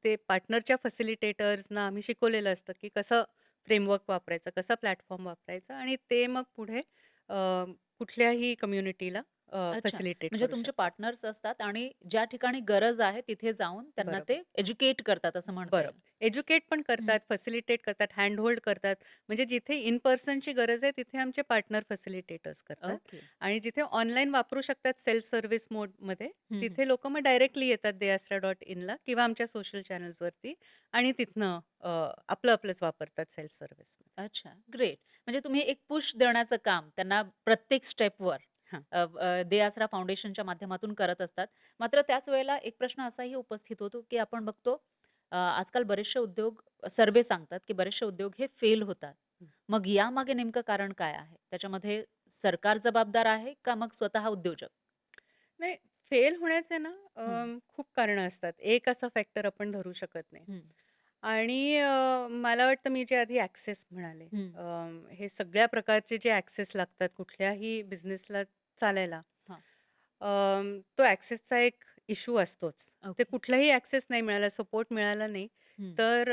ते पार्टनरच्या फॅसिलिटेटर्सना आम्ही शिकवलेलं असतं, की कसं फ्रेमवर्क वापरायचं, कसं प्लॅटफॉर्म वापरायचं आणि ते मग पुढे अ, कुठल्याही कम्युनिटीला अच्छा. फॅसिलिटेट म्हणजे करू तुमचे शकतात. पार्टनर्स असतात आणि ज्या ठिकाणी गरज आहे तिथे जाऊन त्यांना बरोबर. ते एज्युकेट करतात असं म्हणता येईल. बरोबर. एज्युकेट पण हं. करतात, फॅसिलिटेट करतात, हँड होल्ड करतात. म्हणजे जिथे इन पर्सनची गरज आहे, तिथे आमचे पार्टनर फॅसिलिटेटर्स करतात ओके. आणि जिथे ऑनलाईन वापरू शकतात सेल्फ सर्व्हिस मोडमध्ये, हं, हं. तिथे लोकं मग डायरेक्टली येतात deastra.inला किंवा आमच्या सोशल चॅनल्सवरती आणि तिथनं आपलं-आपलंच वापरतात सेल्फ सर्व्हिसमध्ये. अच्छा, ग्रेट. म्हणजे तुम्ही एक पुश देण्याचं काम त्यांना प्रत्येक स्टेपवर हां. दे आसरा फाउंडेशनच्या माध्यमातून करत असतात. मात्र त्याच वेळेला एक प्रश्न असाही उपस्थित होतो, की आपण बघतो आजकाल बरेचसे उद्योग सर्व्हे सांगतात, की बरेचसे उद्योग हे फेल होतात. मग यामागे नेमकं कारण काय आहे? त्याच्यामध्ये सरकार जबाबदार आहे का मग स्वतः उद्योजक? नाही, फेल होण्याचे ना हं, खूप कारणं असतात. एक असा फॅक्टर आपण धरू शकत नाही. हं, आणि मला वाटतं मी जे आधी ॲक्सेस म्हणाले, हं. हे सगळ्या प्रकारचे जे ॲक्सेस लागतात कुठल्याही बिझनेसला चालायला, हां. तो ॲक्सेसचा एक इश्यू असतोच. ते ओके. कुठलाही ॲक्सेस नाही मिळाला, सपोर्ट मिळाला नाही, हं. तर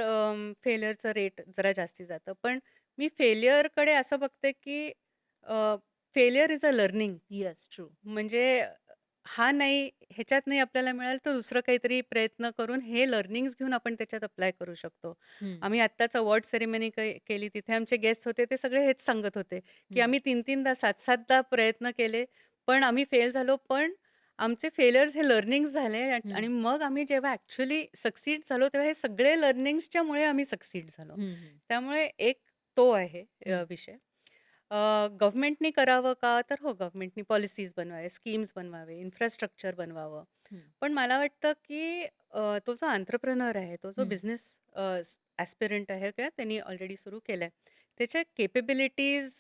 फेल्युअरचं रेट जरा जास्ती जातं. पण मी फेल्युअरकडे असं बघते, की failure is a learning. Yes, true. म्हणजे हा नाही, ह्याच्यात नाही आपल्याला मिळालं, तर दुसरं काहीतरी प्रयत्न करून हे लर्निंग्स घेऊन आपण त्याच्यात अप्लाय करू शकतो. हं, आम्ही आत्ताच अवॉर्ड सेरेमनी केली. तिथे आमचे गेस्ट होते. ते सगळे हेच सांगत होते, की हं, आम्ही 3-3दा, 7-7दा प्रयत्न केले, पण आम्ही फेल झालो. पण आमचे फेल्युअर्स हे लर्निंग्स झाले हं, आणि मग आम्ही जेव्हा ॲक्चुअली सक्सीड झालो, तेव्हा हे सगळे लर्निंग्सच्यामुळे आम्ही सक्सीड झालो. हं, हं, त्यामुळे एक तो आहे हं, विषय. गव्हर्नमेंटनी करावं का? तर हो, गव्हर्नमेंटनी पॉलिसीज बनवावे, स्कीम्स बनवावे, इन्फ्रास्ट्रक्चर बनवावं. हं, पण मला वाटतं, की तो जो एंटरप्रेन्योर आहे, तो जो हं, बिझनेस ॲस्पिरंट आहे किंवा त्यांनी ऑलरेडी सुरू केलंय, त्याच्या केपेबिलिटीज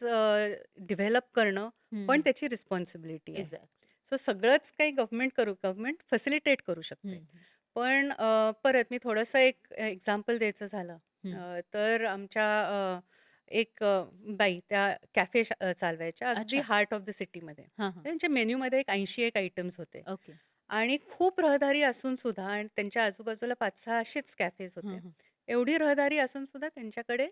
डेव्हलप करणं हं, पण हं. त्याची रिस्पॉन्सिबिलिटी आहे. एक्झॅक्टली. सो सगळंच काही गव्हर्नमेंट फॅसिलिटेट करू हं, शकते. हं, पण परत मी थोडंसं एक एक्झाम्पल द्यायचं झालं, हं. तर आमच्या एक बाई त्या कॅफे चालवायच्या अगदी अच्छा. हार्ट ऑफ द सिटीमध्ये. हां, हां. त्यांच्या मेन्यूमध्ये एक 80 एक आयटम्स होते ओके. आणि खूप रहदारी असून सुद्धा आणि त्यांच्या आजूबाजूला 5-6 असेच कॅफेज हं, होते. हं. एवढी रहदारी असून सुद्धा त्यांच्याकडे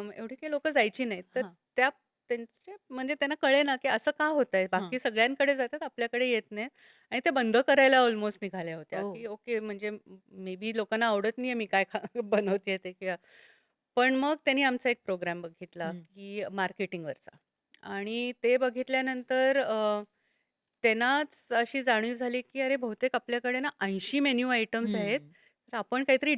एवढी काही लोकं जायची नाहीत. तर हां, त्या त्यांचे म्हणजे त्यांना कळेना, की असं का होतंय? हां. बाकी सगळ्यांकडे जातात, आपल्याकडे येत नाहीत आणि ते बंद करायला ऑलमोस्ट निघाल्या होत्या, ओह! की ओके म्हणजे मे बी लोकांना आवडत नाहीये मी काय बनवतेय ते किंवा पण मग त्यांनी आमचा एक प्रोग्राम बघितला, हं, की मार्केटिंगवरचा आणि ते बघितल्यानंतर त्यांनाच अशी जाणीव झाली, की अरे बहुतेक आपल्याकडे ना 80 मेनू आयटम्स आहेत, हं, तर आपण काहीतरी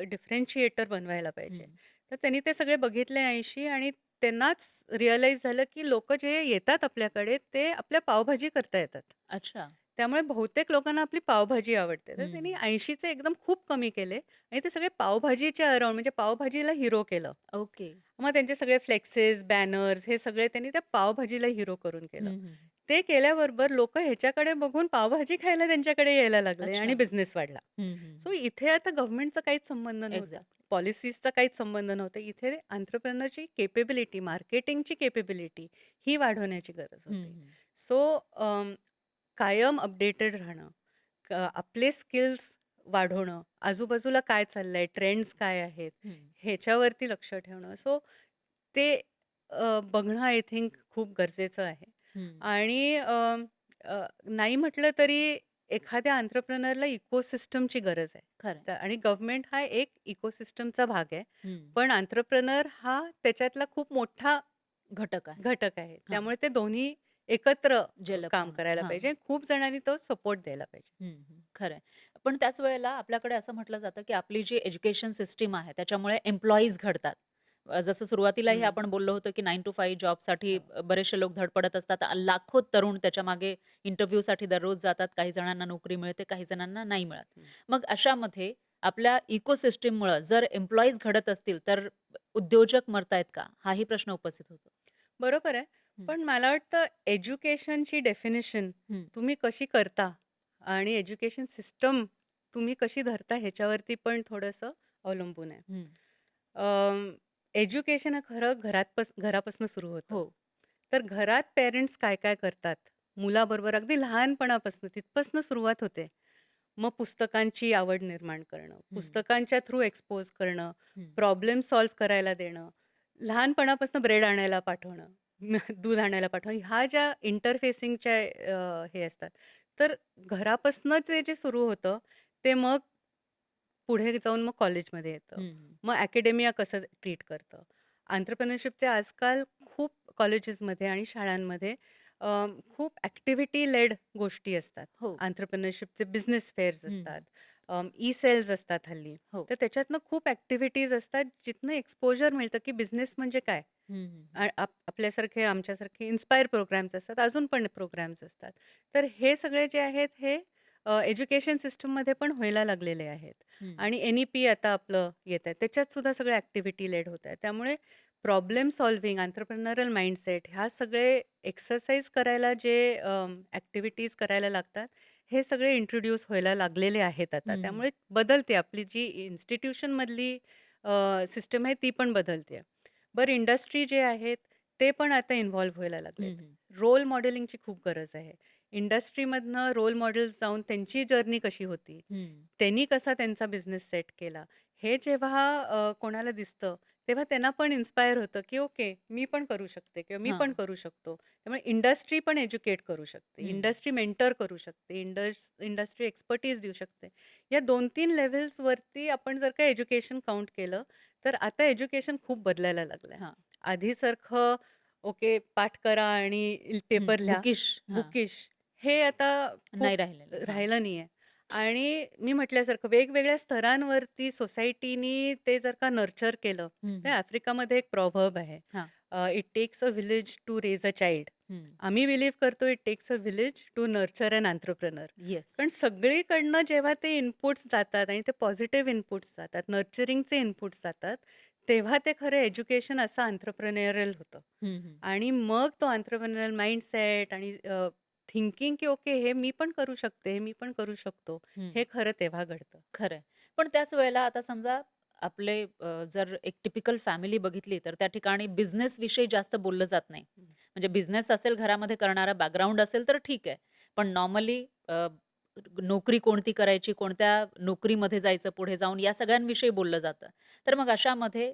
डिफरेंशिएटर बनवायला पाहिजे. हं. तर त्यांनी ते सगळे बघितले 80 आणि त्यांनाच रिअलाईज झालं, की लोकं जे येतात आपल्याकडे, ते आपल्या पावभाजी करता येतात. अच्छा. त्यामुळे बहुतेक लोकांना आपली पावभाजी आवडते. तर हं, त्यांनी हं. 80चे एकदम खूप कमी केले आणि ते सगळे पावभाजीच्या अराउंड म्हणजे पावभाजीला हिरो केलं. ओके. मग त्यांचे सगळे फ्लेक्सेस, बॅनर्स हे सगळे त्यांनी त्या पावभाजीला हिरो करून केलं. हं, हं. ते केल्याबरोबर लोकं ह्याच्याकडे बघून पावभाजी खायला त्यांच्याकडे यायला लागले आणि अच्छा. बिझनेस वाढला. हं, हं, सो हं. इथे आता गव्हर्नमेंटचा काहीच संबंध नव्हता. एक्झॅक्टली. पॉलिसीजचा काहीच संबंध नव्हता. इथे एंटरप्रेन्योरची कॅपेबिलिटी, मार्केटिंगची कॅपेबिलिटी ही वाढवण्याची गरज हं, होती. हं. सो कायम अपडेटेड राहणं, आपले स्किल्स वाढवणं, आजूबाजूला काय चाललंय, ट्रेंड्स काय आहेत, हं, ह्याच्यावरती लक्ष ठेवणं. सो ते बघणं आय थिंक खूप गरजेचं आहे. हं. आणि नाही म्हटलं तरी एखाद्या एंटरप्रेन्योरला इकोसिस्टमची गरज आहे. खरं आहे. आणि गव्हर्नमेंट हा एक इकोसिस्टमचा भाग आहे. हं. पण एंटरप्रेन्योर हा त्याच्यातला खूप मोठा घटक आहे. घटक आहे. हां. त्यामुळे ते दोन्ही एकत्र जलद काम पाहणं. करायला हां. पाहिजे. खूप जणांनी तो सपोर्ट द्यायला पाहिजे. हं, हं. खरं आहे. पण त्याच वेळेला आपल्याकडे असं म्हटलं जातं, की आपली जी एज्युकेशन सिस्टम आहे, त्याच्यामुळे एम्प्लॉईज घडतात. जसं सुरुवातीलाही हं. आपण बोललो होतो, की 9 to 5 जॉबसाठी हो. बरेचसे लोक धडपडत असतात. लाखो तरुण त्याच्यामागे इंटरव्ह्यूसाठी दररोज जातात. काही जणांना नोकरी मिळते, काही जणांना नाही मिळत. हं. मग अशामध्ये आपल्या इकोसिस्टममुळं जर एम्प्लॉईज घडत असतील, तर उद्योजक मरतायत का? हाही प्रश्न उपस्थित होतो. बरोबर आहे. हं, पण मला वाटतं एज्युकेशनची डेफिनिशन हं, तुम्ही कशी करता आणि एज्युकेशन सिस्टम तुम्ही कशी धरता ह्याच्यावरती पण थोडंसं अवलंबून आहे. हं. एज्युकेशन हे खरं घरापासून सुरू होतं. हो. तर घरात पेरेंट्स काय-काय करतात, मुलाबरोबर अगदी लहानपणापासून तिथपासून सुरुवात होते. मग पुस्तकांची आवड निर्माण करणं, हं, पुस्तकांच्या थ्रू एक्सपोज करणं, हं. प्रॉब्लेम सॉल्व्ह करायला देणं, लहानपणापासून ब्रेड आणायला पाठवणं, दूध आणायला पाठवणं, ह्या ज्या इंटरफेसिंगच्या हे असतात. तर घरापासून ते जे सुरू होतं, ते मग पुढे जाऊन मग कॉलेजमध्ये येतं. हं, हं. मग अकॅडेमिया कसं ट्रीट करतं. एंटरप्रेन्योरशिपचे आजकाल खूप कॉलेजेसमध्ये आणि शाळांमध्ये खूप ॲक्टिव्हिटी लेड गोष्टी असतात. हो. एंटरप्रेन्योरशिपचे बिझनेस फेअर्स हं, असतात. हं. ई-सेल्स असतात हल्ली. हो. तर त्याच्यातनं खूप ॲक्टिव्हिटीज असतात, जिथनं एक्सपोजर मिळतं, की बिझनेस म्हणजे काय? हं, हं, हं. आपल्यासारखे, आमच्यासारखे इन्स्पायर प्रोग्राम्स असतात, अजून पण प्रोग्राम्स असतात. तर हे सगळे जे आहेत हे एज्युकेशन सिस्टममध्ये पण व्हायला लागलेले आहेत. हं. आणि NEP आता आपलं येत आहे. त्याच्यात सुद्धा सगळ्या ॲक्टिव्हिटी लेड होत आहेत. त्यामुळे प्रॉब्लेम सॉल्व्हिंग, एंटरप्रेन्योरल माइंडसेट ह्या सगळे एक्सरसाइज करायला जे ॲक्टिव्हिटीज करायला लागतात, हे सगळे इंट्रोड्यूस व्हायला लागलेले आहेत आता. हं, हं. त्यामुळे बदलते आपली जी इन्स्टिट्यूशनमधली सिस्टम आहे ती पण बदलते. बरं इंडस्ट्री जे आहेत ते पण आता इन्व्हॉल्व व्हायला लागलेत. हं, हं. रोल मॉडेलिंगची खूप गरज आहे. इंडस्ट्रीमधनं रोल मॉडेल्स जाऊन त्यांची जर्नी कशी होती? हं. त्यांनी कसा त्यांचा बिझनेस सेट केला? हे जेव्हा कोणाला दिसतं, तेव्हा त्यांना पण इन्स्पायर होतं, की ओके मी पण करू शकते किंवा मी पण हां. करू शकतो. त्यामुळे इंडस्ट्री पण एज्युकेट करू शकते. हं. इंडस्ट्री मेंटर करू शकते. इंडस्ट्री एक्सपर्टीज देऊ शकते. या 2-3 लेव्हल्सवरती आपण जर का एज्युकेशन काउंट केलं, तर आता एज्युकेशन खूप बदलायला लागलंय. हां. आधीसारखं ओके पाठ करा आणि हं. पेपर लिहा, बुकिश. हां. बुकिश हे आता खूप नाही राहिलेलं. हां. राहिलं नाहीये. आणि मी म्हटल्यासारखं वेगवेगळ्या स्तरांवरती सोसायटीनी ते जर का नर्चर केलं, हं, तर हं. आफ्रिकामध्ये एक प्रॉव्हर्ब आहे. हां. It takes a village to raise a child. हं. आम्ही बिलीव्ह करतो it takes a village to nurture an entrepreneur. Yes. कारण सगळीकडनं जेव्हा ते इनपुट्स जातात आणि ते पॉझिटिव्ह इनपुट्स जातात, नर्चरिंगचे इनपुट्स जातात, तेव्हा ते खरं एज्युकेशन असं एंटरप्रेन्योरल होतं. हं, हं. आणि मग तो एंटरप्रेन्योरल माइंडसेट आणि थिंकिंग की ओके हे मी पण करू शकते, हे मी पण करू शकतो. हं. हे खरं तेव्हा घडतं. खरं आहे. पण त्याच वेळेला आता समजा आपले जर एक टिपिकल फॅमिली बघितली, तर त्या ठिकाणी बिझनेसविषयी जास्त बोललं जात नाही. हं. म्हणजे बिझनेस असेल घरामध्ये करणारा बॅकग्राऊंड असेल तर ठीक आहे. पण नॉर्मली नोकरी कोणती करायची, कोणत्या नोकरीमध्ये जायचं पुढे जाऊन या सगळ्यांविषयी बोललं जातं. तर मग अशामध्ये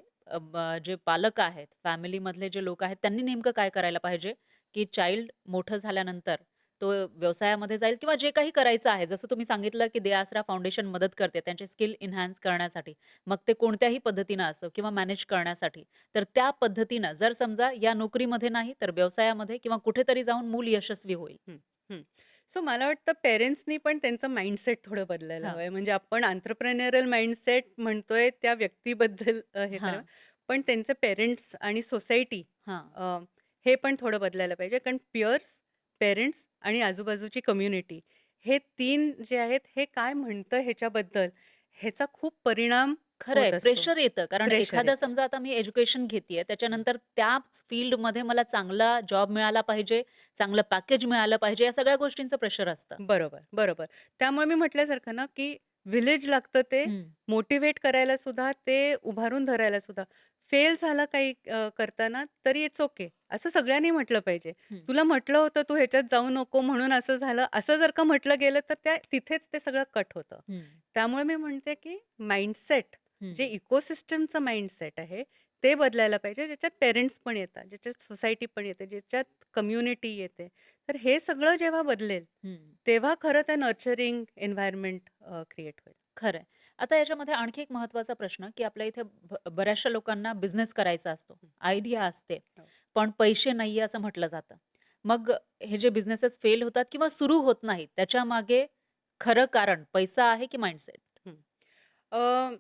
जे पालक आहेत, फॅमिलीमधले जे लोक आहेत, त्यांनी नेमकं काय करायला पाहिजे, की चाइल्ड मोठं झाल्यानंतर तो व्यवसायामध्ये जाईल किंवा जे काही करायचं आहे, जसं तुम्ही सांगितलं, की दे आसरा फाउंडेशन मदत करते त्यांचे स्किल एन्हान्स करण्यासाठी. मग ते कोणत्याही पद्धतीनं असो किंवा मॅनेज करण्यासाठी. तर त्या पद्धतीनं जर समजा या नोकरीमध्ये नाही, तर व्यवसायामध्ये किंवा कुठेतरी जाऊन मूल यशस्वी होईल. हं, हं. सो मला वाटतं पेरेंट्सनी पण त्यांचं माइंडसेट थोडं बदलायला हां, हवंय. म्हणजे आपण एंटरप्रेन्योरल माइंडसेट म्हणतोय त्या व्यक्तीबद्दल हे करावं. हां, पण त्यांचे पेरेंट्स आणि सोसायटी हां. हे पण थोडं बदलायला पाहिजे. कारण पियर्स, पेरेंट्स आणि आजूबाजूची कम्युनिटी हे 3 जे आहेत, हे काय म्हणतं ह्याच्याबद्दल ह्याचा खूप परिणाम खरंय, होत असतो. प्रेशर येतं. कारण प्रेशर एखादा येतं. समजा आता मी एज्युकेशन घेतेय, हं. त्याच्यानंतर त्याच फील्डमध्ये मला चांगला जॉब मिळाला पाहिजे, चांगलं पॅकेज मिळालं पाहिजे, या सगळ्या गोष्टींचं प्रेशर असतं. बरोबर, बरोबर. त्यामुळे मी म्हटल्यासारखं ना, की व्हिलेज लागतं ते हं, मोटिव्हेट करायला सुद्धा, ते उभारून धरायला सुद्धा. फेल झाला काही करताना तरी इट्स ओके. असं सगळ्यांनी म्हटलं पाहिजे. हं, तुला म्हटलं होतं तू ह्याच्यात जाऊ नको म्हणून असं झालं. असं जर का म्हटलं गेलं तर त्या तिथेच ते सगळं कट होतं. हं, त्यामुळे मी म्हणते, की माइंडसेट हं, जे इकोसिस्टमचं माइंडसेट आहे, ते बदलायला पाहिजे. ज्याच्यात पेरेंट्स पण येतात, ज्याच्यात सोसायटी पण येते, ज्याच्यात कम्युनिटी येते. तर हे सगळं जेव्हा बदलेल, हं. तेव्हा खरं तर नर्चरिंग एन्व्हायर्नमेंट क्रिएट होईल. खरंय. आता याच्यामध्ये आणखी एक महत्त्वाचा प्रश्न, की आपल्या इथे बऱ्याचशा लोकांना बिझनेस करायचा असतो. हं, आयडिया असते, हो. पण पैसे नाहीये असं म्हटलं जातं. मग हे जे बिझनेसेस फेल होतात किंवा सुरू होत नाहीत, त्याच्यामागे खरं कारण पैसा आहे की माइंडसेट? हं. अ,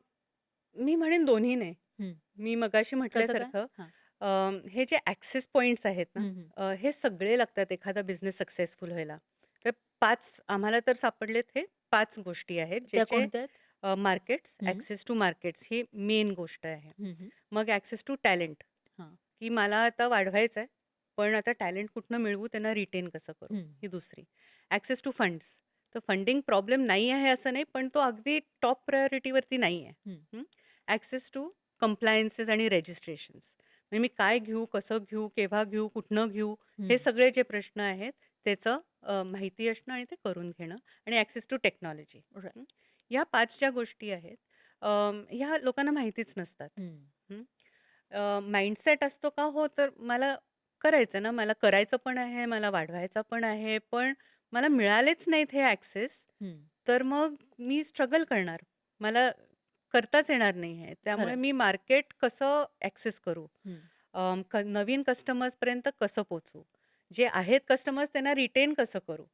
मी म्हणेन दोन्ही नाही. हं. मी मगाशी कसं काय? म्हटल्यासारखं हां. अ, हे जे ॲक्सेस पॉइंट्स आहेत ना, हं, हं. हे सगळे लागतात एखादा बिझनेस सक्सेसफुल व्हायला. तर 5 आम्हाला तर सापडलेत हे 5 गोष्टी आहेत, त्या ज्याचे कोणत्या आहेत? मार्केट्स, हं. ॲक्सेस टू मार्केट्स ही मेन गोष्ट आहे. हं, हं. मग ॲक्सेस टू टॅलेंट, हां. की मला आता वाढवायचं आहे, पण आता टॅलेंट कुठनं मिळवू, त्यांना रिटेन कसं करू, हं. ही दुसरी. ॲक्सेस टू फंड्स, तर फंडिंग प्रॉब्लेम नाही आहे असं नाही, पण तो अगदी टॉप प्रायोरिटीवरती नाही आहे. हं. ॲक्सेस टू कंप्लायन्सेस आणि रजिस्ट्रेशन्स, म्हणजे मी काय घेऊ, कसं घेऊ, केव्हा घेऊ, कुठनं घेऊ, हं. हे सगळे जे प्रश्न आहेत त्याचं माहिती असणं आणि ते करून घेणं. आणि ॲक्सेस टू टेक्नॉलॉजी. राइट. या 5 ज्या गोष्टी आहेत, ह्या लोकांना माहितीच नसतात. हं. माइंडसेट असतो का? हो, तर मला करायचं ना, मला करायचं पण आहे, मला वाढवायचं पण आहे, पण मला मिळालेच नाहीत हे ॲक्सेस, हं. तर मग मी स्ट्रगल करणार. मला करताच येणार नाही आहे. त्यामुळे खरंय. मी मार्केट कसं ॲक्सेस करू? हं. नवीन कस्टमर्सपर्यंत कसं पोहोचू? जे आहेत कस्टमर्स त्यांना रिटेन कसं करू?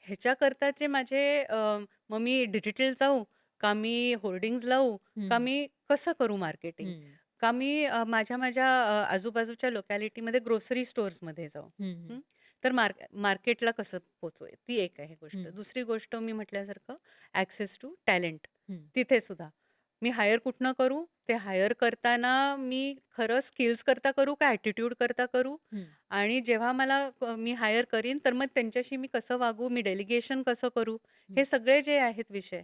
ह्याच्याकरताचे माझे मग मी डिजिटल जाऊ, का मी होर्डिंग्ज लावू, का हं. मी कसं करू मार्केटिंग? हं. का मी माझ्या आजूबाजूच्या लोकॅलिटीमध्ये ग्रोसरी स्टोअर्समध्ये जाऊ. हं, हं. हं. तर मार्केटला कसं पोहोचू? ती एक आहे गोष्ट. हं. दुसरी गोष्ट मी म्हटल्यासारखं ॲक्सेस टू टॅलेंट. हं. तिथे सुद्धा मी हायर कुठनं करू? ते हायर करताना मी खरं स्किल्स करता करू का ॲटिट्यूड करता करू? हं. आणि जेव्हा मला मी हायर करीन, तर मग त्यांच्याशी मी कसं वागू? मी डेलिगेशन कसं करू? हं. हे सगळे जे आहेत विषय,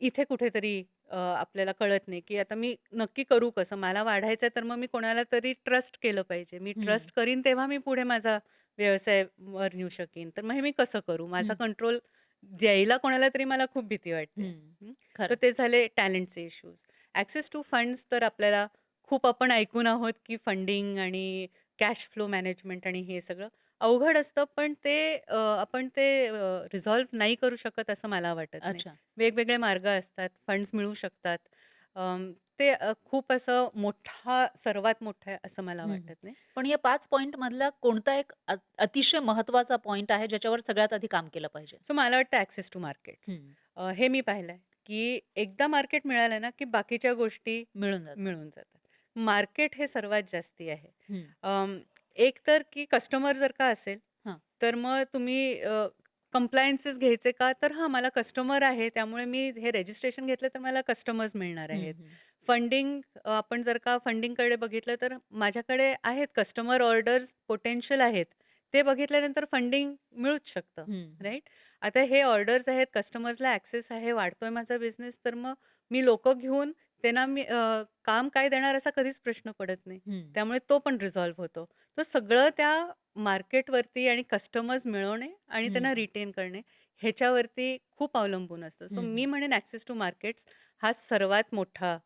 इथे कुठेतरी आपल्याला कळत नाही, की आता मी नक्की करू कसं? मला वाढायचं आहे, तर मग मी कोणाला तरी ट्रस्ट केलं पाहिजे. मी हं. ट्रस्ट करीन, तेव्हा मी पुढे माझा व्यवसाय वर नेऊ शकीन. तर मग हे मी कसं करू? माझा हं. कंट्रोल द्यायला कोणाला तरी मला खूप भीती वाटते. हं. हं. तर खरंय. ते झाले टॅलेंटचे इश्यूज. ॲक्सेस टू फंड्स, तर आपल्याला खूप आपण ऐकून आहोत, की फंडिंग आणि कॅश फ्लो मॅनेजमेंट आणि हे सगळं अवघड असतं, पण ते आपण ते रिझॉल्व्ह नाही करू शकत असं मला वाटत नाही. अच्छा. वेगवेगळे मार्ग असतात, फंड्स मिळू शकतात. ते खूप असं सर्वात मोठा आहे असं मला हं, हं. वाटत नाही. पण या 5 पॉइंटमधला कोणता एक अतिशय महत्त्वाचा पॉइंट आहे, ज्याच्यावर सगळ्यात आधी काम केलं पाहिजे? सो मला वाटतं ॲक्सेस टू मार्केट्स. हं. हे मी पाहिलंय, की एकदा मार्केट मिळालं ना, की बाकीच्या गोष्टी मिळून जातं. मिळून जातात. मार्केट हे सर्वात जास्ती आहे. हं. एक तर की कस्टमर जर का असेल, हां. तर मग तुम्ही कंप्लायन्सेस घ्यायचे का? तर हां, मला कस्टमर आहे, त्यामुळे मी हे रजिस्ट्रेशन घेतलं तर मला कस्टमर्स मिळणार हं, आहेत. हं. फंडिंग, आपण जर का फंडिंगकडे बघितलं, तर माझ्याकडे आहेत कस्टमर ऑर्डर्स पोटेन्शियल आहेत. ते बघितल्यानंतर फंडिंग मिळूच शकतं, हं, हं. राइट? आता हे ऑर्डर्स आहेत, कस्टमर्सला ॲक्सेस आहे, वाढतोय माझा बिझनेस, तर मग मी लोकं घेऊन त्यांना मी काम काय देणार असा कधीच प्रश्न पडत नाही. हं. त्यामुळे तो पण रिझॉल्व्ह होतो. तो सगळं त्या मार्केटवरती आणि कस्टमर्स मिळवणे आणि हं, त्यांना हं. रिटेन करणे ह्याच्यावरती खूप अवलंबून असतं. सो हं, मी हं. म्हणेन ॲक्सेस टू मार्केट्स हा सर्वात मोठा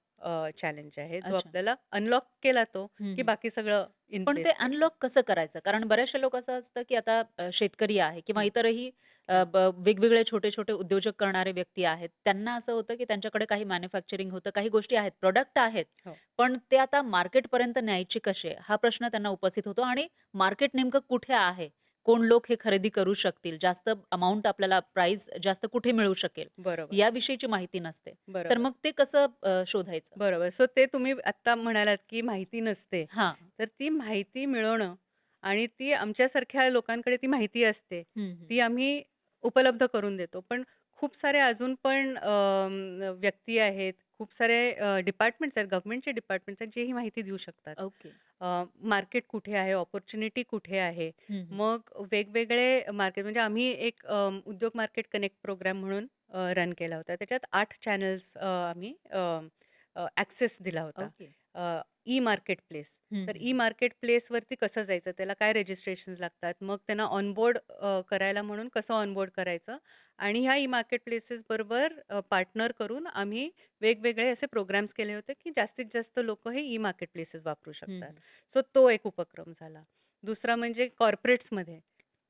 चॅलेंज आहे, जो अच्छा. आपल्याला अनलॉक केला तो, हं, की हं. बाकी सगळं इन पण ते प्लेस पडतं. अनलॉक कसं करायचं? कारण बऱ्याचशा लोक असं असतं, की आता शेतकरी आहे किंवा हं, इतरही हं. वेगवेगळे छोटे-छोटे उद्योजक करणारे व्यक्ती आहेत. त्यांना असं होतं, की त्यांच्याकडे काही मॅन्युफॅक्चरिंग होतं, काही गोष्टी आहेत, प्रॉडक्ट आहेत. हो. पण ते आता मार्केटपर्यंत न्यायचे कसे? हा प्रश्न त्यांना उपस्थित होतो आणि मार्केट नेमकं कुठे आहे? कोण लोक हे खरेदी करू शकतील? जास्त अमाउंट आपल्याला प्राईस जास्त कुठे मिळू शकेल? बरोबर, याविषयीची माहिती नसते. तर बरोबर. मग ते कसं शोधायचं? बरोबर. सो ते तुम्ही आत्ता म्हणालात, की माहिती नसते. हां. तर ती माहिती मिळवणं आणि ती आमच्यासारख्या लोकांकडे ती माहिती असते. हं, हं. ती आम्ही उपलब्ध करून देतो. पण खूप सारे अजून पण व्यक्ती आहेत, खूप सारे डिपार्टमेंट्स आहेत, गव्हर्नमेंटचे डिपार्टमेंट्स आहेत, जे ही माहिती देऊ शकतात. ओके. मार्केट कुठे आहे, अपॉर्च्युनिटी कुठे आहे. हं, हं. मग वेगवेगळे मार्केट म्हणजे आम्ही एक उद्योग मार्केट कनेक्ट प्रोग्राम म्हणून रन केला होता. त्याच्यात 8 चॅनल्स आम्ही ॲक्सेस दिला होता. ओके. E market place. हं, तर हं, ई हं. मार्केट प्लेसवरती कसं जायचं, त्याला काय रजिस्ट्रेशन्स लागतात, मग त्यांना ऑनबोर्ड करायला म्हणून कसं ऑनबोर्ड करायचं आणि ह्या ई मार्केट प्लेसेसबरोबर पार्टनर करून आम्ही वेगवेगळे असे प्रोग्राम्स केले होते, की जास्तीत जास्त लोकं हे ई मार्केट प्लेसेस वापरू हं, शकतात. हं. सो तो एक उपक्रम झाला. दुसरा म्हणजे कॉर्पोरेट्समध्ये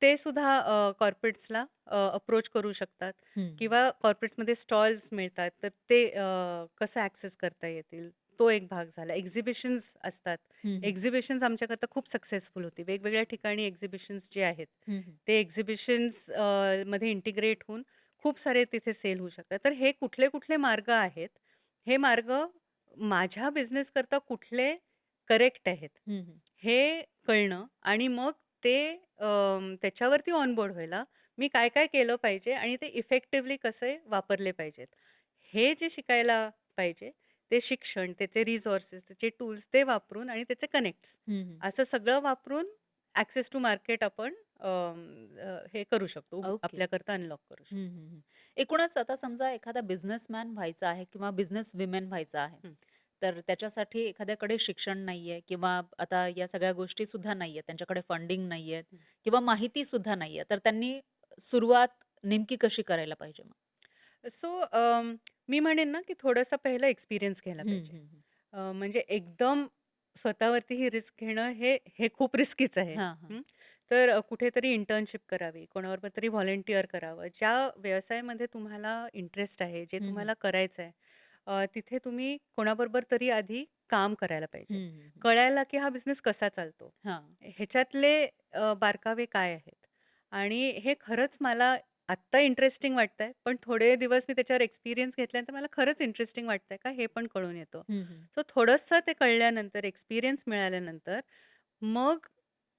ते सुद्धा कॉर्पोरेट्सला अप्रोच करू शकतात हं, हं. किंवा कॉर्पोरेट्समध्ये स्टॉल्स मिळतात, तर ते कसं ॲक्सेस करता येतील, तो एक भाग झाला. एक्झिबिशन्स असतात. हं, हं. एक्झिबिशन्स आमच्याकरता खूप सक्सेसफुल होती. वेगवेगळ्या ठिकाणी एक्झिबिशन्स जे आहेत, हं, हं. ते एक्झिबिशन्स मध्ये इंटिग्रेट होऊन खूप सारे तिथे सेल होऊ शकतात. तर हे कुठले-कुठले मार्ग आहेत, हे मार्ग माझ्या बिझनेसकरता कुठले करेक्ट आहेत, हं, हं. हे कळणं आणि मग ते त्याच्यावरती ऑनबोर्ड व्हायला मी काय-काय केलं पाहिजे आणि ते इफेक्टिव्हली कसे वापरले पाहिजेत. हे जे शिकायला पाहिजे, ते शिक्षण, त्याचे रिसोर्सेस, त्याचे टूल्स ते वापरून आणि त्याचे कनेक्ट्स हं, हं. असं सगळं वापरून ॲक्सेस टू मार्केट आपण हे करू शकतो, ओके. आपल्याकरता अनलॉक करू हं, शकतो. हं, हं. एकूणच आता समजा एखादा बिझनेसमॅन व्हायचा आहे किंवा बिझनेस विमेन व्हायचा आहे. हं, तर त्याच्यासाठी एखाद्याकडे शिक्षण नाहीये किंवा आता या सगळ्या गोष्टी सुद्धा नाहीयेत. त्यांच्याकडे फंडिंग नाहीयेत हं. किंवा माहिती सुद्धा नाहीये. तर त्यांनी सुरुवात नेमकी कशी करायला पाहिजे मग? सो मी म्हणेन ना, की थोडासा पहिला एक्सपिरियन्स घ्यायला हं, पाहिजे. हं, हं. म्हणजे एकदम स्वतःवरती ही रिस्क घेणं हे खूप रिस्कीच आहे. हां, हां. हं. तर कुठेतरी इंटर्नशिप करावी, कोणाबरोबर तरी व्हॉलंटिअर करावं. ज्या व्यवसायामध्ये तुम्हाला इंटरेस्ट आहे, जे हं, हं. तुम्हाला करायचं आहे, तिथे तुम्ही कोणाबरोबर तरी आधी काम करायला पाहिजे. हं, हं, हं. कळायला, की हा बिझनेस कसा चालतो. हां. ह्याच्यातले बारकावे काय आहेत आणि हे खरंच मला आत्ता इंटरेस्टिंग वाटतंय, पण थोडे दिवस मी त्याच्यावर एक्सपिरियन्स घेतल्यानंतर मला खरंच इंटरेस्टिंग वाटतंय का, हे पण कळून येतं. हं, हं. सो थोडंसं ते कळल्यानंतर, एक्सपिरियन्स मिळाल्यानंतर, मग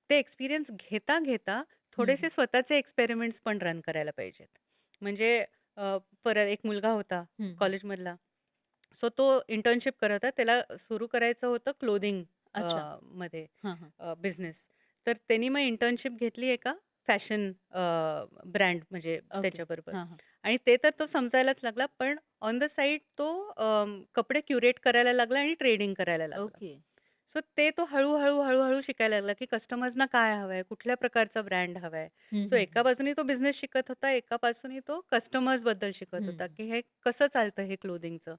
ते एक्सपिरियन्स घेता-घेता हं, थोडेसे हं. स्वतःचे एक्सपेरिमेंट्स पण रन करायला पाहिजेत. म्हणजे परत एक मुलगा होता हं, हं. कॉलेजमधला. सो तो इंटर्नशिप करत होता. त्याला सुरू करायचं होतं क्लोथिंग अच्छा. मध्ये हां, हां. बिझनेस. तर त्यांनी मग इंटर्नशिप घेतली एका फॅशन ब्रँड म्हणजे ओके. त्याच्याबरोबर हां, हां. आणि ते तर तो समजायलाच लागला. पण ऑन द साइड तो कपडे क्युरेट करायला लागला आणि ट्रेडिंग करायला लागला. ओके. सो ते तो हळू-हळू शिकायला लागला, की कस्टमर्सना काय हवंय, कुठल्या प्रकारचा ब्रँड हवाय. हं, सो हं, एका हं. बाजूने तो बिझनेस शिकत होता, एका बाजूने तो कस्टमर्सबद्दल शिकत हं, होता, हं. की हे कसं चालतं हे क्लोथिंगचं.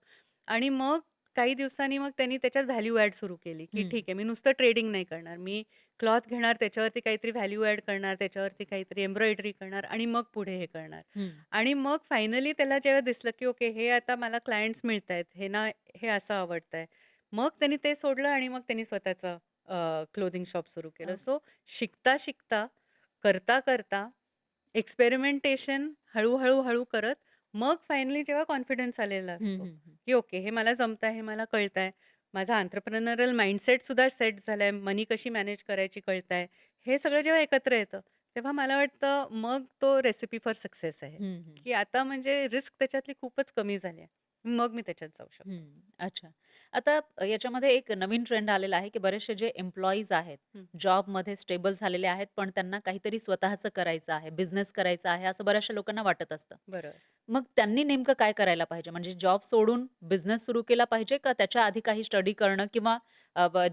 आणि मग काही दिवसांनी मग त्यांनी त्याच्यात व्हॅल्यू ॲड सुरू केली, की हं, ठीक हं. आहे, मी नुसतं ट्रेडिंग नाही करणार. मी क्लॉथ घेणार, त्याच्यावरती काहीतरी व्हॅल्यू ॲड करणार, त्याच्यावरती काहीतरी एम्ब्रॉयडरी करणार आणि मग पुढे हे करणार. हं. आणि मग फायनली त्याला जेव्हा दिसलं, की ओके हे आता मला क्लायंट्स मिळतायत, हे ना हे असं आवडतंय. मग त्यांनी ते सोडलं आणि मग त्यांनी स्वतःचं क्लोथिंग शॉप सुरू केलं. ओके. सो शिकता-शिकता, करता-करता, एक्सपेरिमेंटेशन हळू करत मग फायनली जेव्हा कॉन्फिडन्स आलेला हं, असतो, हं, हं. की ओके हे मला जमतंय, हे मला कळतंय. माझा एंटरप्रेन्योरियल माइंडसेट सुद्धा सेट झालाय. मनी कशी मॅनेज करायची कळतंय. हे सगळं जेव्हा एकत्र येतं, तेव्हा मला वाटतं मग तो रेसिपी फॉर सक्सेस आहे, हं, हं. की आता म्हणजे रिस्क त्याच्यातली खूपच कमी झाली आहे. मग मी त्याच्यात जाऊ शकतो. हं. अच्छा. आता याच्यामध्ये एक नवीन ट्रेंड आलेला आहे, की बरेचसे जे एम्प्लॉईज आहेत, हं, जॉबमध्ये स्टेबल झालेले आहेत, पण त्यांना काहीतरी स्वतःचं करायचं आहे, बिझनेस करायचा आहे, असं बऱ्याचशा लोकांना वाटत असतं. बरोबर. मग त्यांनी नेमकं काय करायला पाहिजे? म्हणजे जॉब सोडून बिझनेस सुरू केला पाहिजे का त्याच्या आधी काही स्टडी करणं किंवा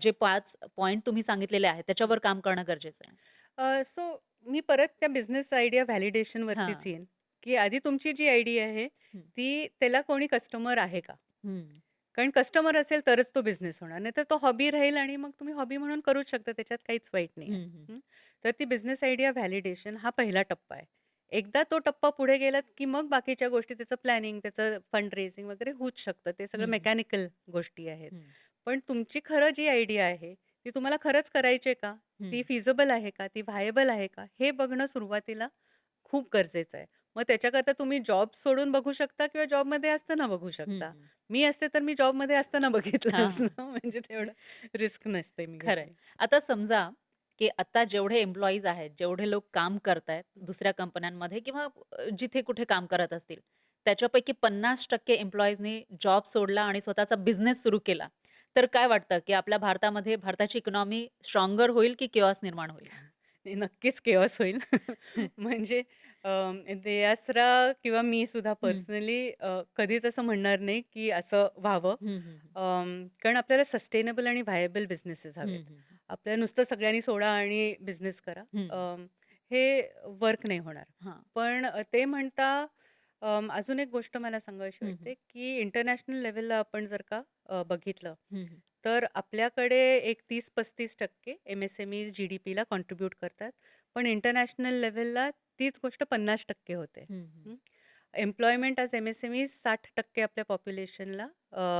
जे 5 पॉइंट तुम्ही सांगितलेले आहेत, त्याच्यावर काम करणं गरजेचं आहे? सो मी परत त्या बिझनेस आयडिया व्हॅलिडेशनवरतीच हां. येईन, की आधी तुमची जी आयडिया आहे, हं. ती त्याला कोणी कस्टमर आहे का? हं. कारण कस्टमर असेल तरच तो बिझनेस होणार. नाहीतर तो हॉबी राहील आणि मग तुम्ही हॉबी म्हणून करूच शकता. त्याच्यात काहीच वाईट नाहीये. हं, हं. हं. तर ती बिझनेस आयडिया व्हॅलिडेशन हा पहिला टप्पा आहे. एकदा तो टप्पा पुढे गेलात, की मग बाकीच्या गोष्टी त्याचं प्लॅनिंग, त्याचं फंड रेझिंग वगैरे होऊच शकतं. ते सगळं हं, हं. मेकॅनिकल गोष्टी आहेत. हं. पण तुमची खरं जी आयडिया आहे, ती तुम्हाला खरंच करायची आहे का? ती हं. फिजिबल आहे का? ती व्हायबल आहे का? हे बघणं सुरुवातीला खूप गरजेचं आहे. मग त्याच्याकरता तुम्ही जॉब सोडून बघू शकता किंवा जॉबमध्ये असताना बघू हं, शकता. हं. मी असते तर मी जॉबमध्ये असताना बघितलं हां, हां. असतं म्हणजे तेवढं रिस्क नसते मी खरंय. घेतली. आता समजा, की आता जेवढे एम्प्लॉईज आहेत, जेवढे लोक काम करतायत दुसऱ्या कंपन्यांमध्ये किंवा जिथे कुठे काम करत असतील, त्याच्यापैकी 50% एम्प्लॉईजनी जॉब सोडला आणि स्वतःचा बिझनेस सुरू केला. तर काय वाटतं, की आपल्या भारतामध्ये भारताची इकॉनॉमी स्ट्रॉंगर होईल की केओस निर्माण होईल? हे नक्कीच केओस होईल. म्हणजे देयासरा किंवा मी सुद्धा हं. पर्सनली कधीच असं म्हणणार नाही, की असं व्हावं. हं, हं, हं. कारण आपल्याला सस्टेनेबल आणि व्हायबल बिझनेसेस हं, हवेत. हं, हं. आपल्याला नुसतं सगळ्यांनी सोडा आणि बिझनेस करा. हे वर्क नाही होणार. हां. पण ते म्हणता अजून एक गोष्ट मला सांगावीशी हं, हं. वाटते, की इंटरनॅशनल लेव्हलला आपण जर का बघितलं, हं, हं. तर आपल्याकडे एक 30-35% एम-एस-एम-ईज जी-डी-पीला कॉन्ट्रिब्यूट करतात. पण इंटरनॅशनल लेव्हलला तीच गोष्ट 50% होते. हं, हं. हं. एम्प्लॉयमेंट ॲज एम-एस-एम-ईज 60% आपल्या पॉप्युलेशनला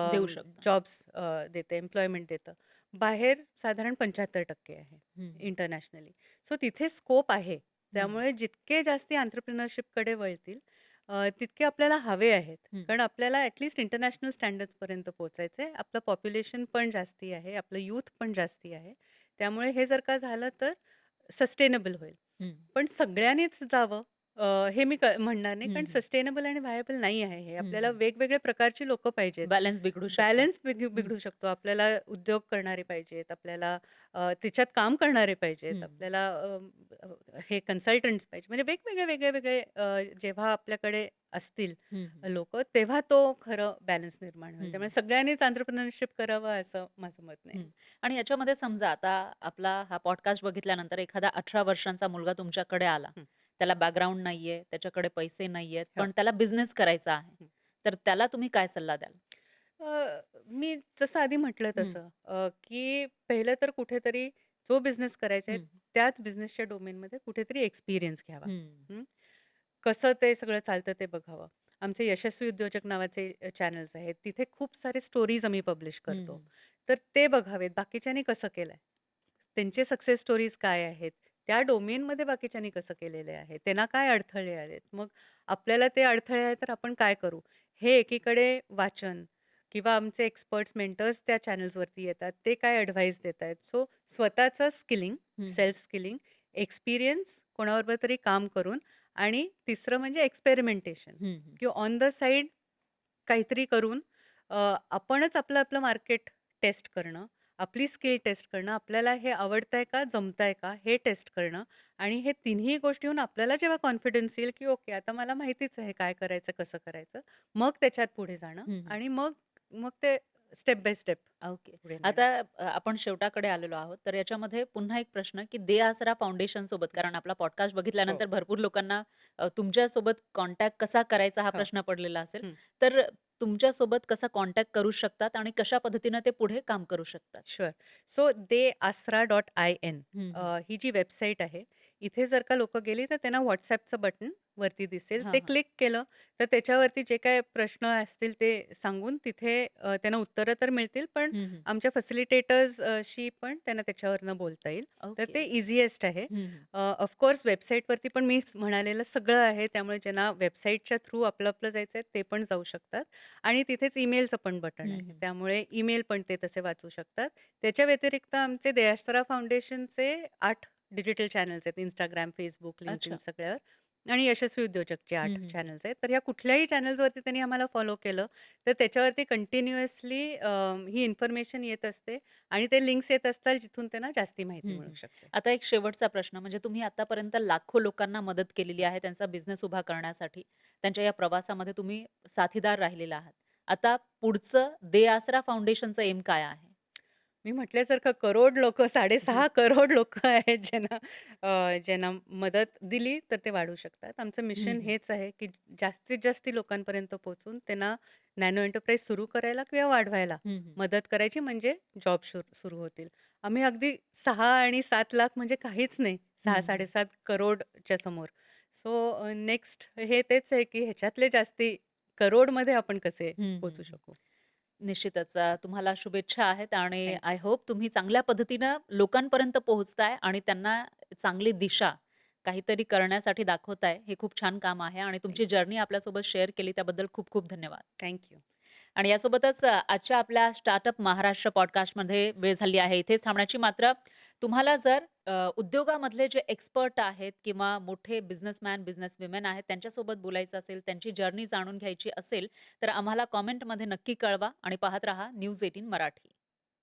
देऊ शकता. जॉब्स देते, एम्प्लॉयमेंट देतं. बाहेर साधारण 75% आहे हं, इंटरनॅशनली. सो तिथे स्कोप आहे. हं. त्यामुळे जितके जास्ती एंटरप्रेन्योरशिपकडे वळतील तितके आपल्याला हवे आहेत. हं. कारण आपल्याला ॲटलीस्ट इंटरनॅशनल स्टँडर्ड्सपर्यंत पोहोचायचं आहे. आपलं पॉप्युलेशन पण जास्ती आहे, आपलं यूथ पण जास्ती आहे. त्यामुळे हे जर का झालं तर सस्टेनेबल होईल. हं. पण सगळ्यांनीच जावं हे मी म्हणणार नाही. हं, कारण हं. सस्टेनेबल आणि व्हायबल नाही आहे हे. हं, आपल्याला हं. वेगवेगळ्या प्रकारची लोकं पाहिजेत. बॅलन्स बिघडू शकतं. बॅलन्स हं, बिघडू शकतो. आपल्याला उद्योग करणारे पाहिजेत, आपल्याला त्याच्यात काम करणारे पाहिजेत, हं. आपल्याला हे कन्सल्टंट्स पाहिजे. म्हणजे वेगवेगळे, वेगळे-वेगळे जेव्हा आपल्याकडे असतील हं, हं. लोकं, तेव्हा तो खरं बॅलन्स निर्माण होईल. हं, त्यामुळे हं. सगळ्यांनीच एंटरप्रेन्योरशिप करावं असं माझं मत नाही. हं. आणि याच्यामध्ये समजा आता आपला हा पॉडकास्ट बघितल्यानंतर एखादा 18 वर्षांचा मुलगा तुमच्याकडे आला. हं. त्याला बॅकग्राऊंड नाहीये, त्याच्याकडे पैसे नाहीयेत, हो. पण त्याला बिझनेस करायचा आहे. हं. तर त्याला तुम्ही काय सल्ला द्याल? मी जसं आधी म्हटलं हं, तसं की पहिलं तर कुठेतरी जो बिझनेस करायचा आहे, हं, त्याच बिझनेसच्या डोमेनमध्ये कुठेतरी एक्सपिरियन्स घ्यावा. हं, हं. कसं ते सगळं चालतं ते बघावं. आमचे यशस्वी उद्योजक नावाचे चॅनल्स आहेत. तिथे खूप सारे स्टोरीज आम्ही पब्लिश हं, करतो. हं. तर ते बघावेत. बाकीच्यांनी कसं केलंय? त्यांचे सक्सेस स्टोरीज काय आहेत? त्या डोमेनमध्ये बाकीच्यांनी कसं केलेले आहे? त्यांना काय अडथळे आलेत? मग आपल्याला ते अडथळे आहेत तर आपण काय करू? हे एकीकडे वाचन किंवा आमचे एक्सपर्ट्स, मेंटर्स त्या चॅनल्सवरती येतात. ते काय ॲडव्हाइस देतायत. सो स्वतःचं स्किलिंग, हं, हं. सेल्फ स्किलिंग, एक्सपिरियन्स कोणाबरोबर तरी काम करून आणि तिसरं म्हणजे एक्सपेरिमेंटेशन हं, हं. किंवा ऑन द साइड काहीतरी करून आपणच आपलं आपलं मार्केट टेस्ट करणं, आपली स्किल टेस्ट करणं, आपल्याला हे आवडतंय का, जमतंय का, हे टेस्ट करणं आणि हे तिन्ही गोष्टी होऊन आपल्याला जेव्हा कॉन्फिडन्स येईल, की ओके आता मला माहितीच आहे काय करायचं, कसं करायचं. मग त्याच्यात पुढे जाणं हं, हं. आणि मग मग ते स्टेप बाय स्टेप ओके. पुढे आता नेणं. आपण शेवटाकडे आलेलो आहोत. तर याच्यामध्ये पुन्हा एक प्रश्न, की दे आसरा फाउंडेशन सोबत कारण आपला पॉडकास्ट हो, बघितल्यानंतर भरपूर लोकांना तुमच्यासोबत कॉन्टॅक्ट कसा करायचा हा हो. प्रश्न पडलेला असेल. हं. तर तुमच्यासोबत कसा कॉन्टॅक्ट करू शकतात आणि कशा पद्धतीनं ते पुढे काम करू शकतात? शुअर. सो deasra.in हं, हं. ही जी वेबसाईट आहे, इथे जर का लोकं गेली तर त्यांना WhatsAppचं बटन वरती दिसेल. हां, ते हां. क्लिक केलं तर त्याच्यावरती जे काही प्रश्न असतील ते सांगून तिथे त्यांना उत्तरं तर मिळतील, पण हं, हं. आमच्या फॅसिलिटेटर्स शी पण त्यांना त्याच्यावरनं बोलता येईल. तर ओके. ते ईझीएस्ट आहे. हं, हं. वेबसाईटवरती पण मी म्हणालेलं सगळं आहे. त्यामुळे ज्यांना वेबसाईटच्या थ्रू आपलं जायचं आहे ते पण जाऊ शकतात आणि तिथेच ईमेलचं पण बटन हं, आहे. हं. त्यामुळे ईमेल पण ते तसे वाचू शकतात. त्याच्या व्यतिरिक्त आमचे दयाशरा फाउंडेशनचे 8 डिजिटल चॅनल्स आहेत. Instagram, Facebook, LinkedIn अच्छा. सगळ्यावर आणि यशस्वी उद्योजकचे हं, 8 हं. चॅनल्स आहेत. तर या कुठल्याही चॅनल्सवरती त्यांनी आम्हाला फॉलो केलं, तर त्याच्यावरती कंटिन्युअसली ही इन्फॉर्मेशन येत असते आणि ते लिंक्स येत असतात जिथून त्यांना जास्ती माहिती हं, मिळू हं. शकते. आता एक शेवटचा प्रश्न म्हणजे तुम्ही आतापर्यंत लाखो लोकांना मदत केलेली आहे त्यांचा बिझनेस उभा करण्यासाठी. त्यांच्या या प्रवासामध्ये तुम्ही साथीदार राहिलेला आहात. आता पुढचं दे आसरा फाउंडेशनचं एम काय आहे? मी म्हटल्यासारखं करोड लोकं 6.5 करोड लोकं आहेत ज्यांना मदत दिली तर ते वाढू शकतात. आमचं हं, मिशन हं. हेच आहे, की जास्तीत जास्त लोकांपर्यंत पोहोचून त्यांना नॅनो एंटरप्राइज सुरू करायला किंवा वाढवायला हं, हं. मदत करायची म्हणजे जॉब सुरू होतील. आम्ही अगदी 6 आणि 7 लाख म्हणजे काहीच नाही. हं, हं. 6-7.5 करोडच्या समोर. सो नेक्स्ट हे तेच आहे, की ह्याच्यातले जास्ती करोडमध्ये आपण कसे हं, हं, पोहोचू हं. शकू. निश्चितच तुम्हाला शुभेच्छा आहेत आणि थँक आय होप तुम्ही चांगल्या पद्धतीनं लोकांपर्यंत पोहोचताय आणि त्यांना चांगली दिशा काहीतरी करण्यासाठी दाखवताय. हे खूप छान काम आहे आणि तुमची जर्नी आपल्यासोबत शेअर केली त्याबद्दल खूप खूप धन्यवाद. Thank you. आणि यासोबतच आजच्या आपल्या स्टार्टअप महाराष्ट्र पॉडकास्टमध्ये वेळ झाली आहे इथेच थांबण्याची. मात्र तुम्हाला जर उद्योगामधले जे एक्सपर्ट आहेत किंवा मोठे बिझनेसमॅन, बिझनेसविमेन आहेत त्यांच्यासोबत बोलायचं असेल, त्यांची जर्नी जाणून घ्यायची असेल, तर आम्हाला कॉमेंटमध्ये नक्की कळवा आणि पाहत रहा न्यूज 18 मराठी.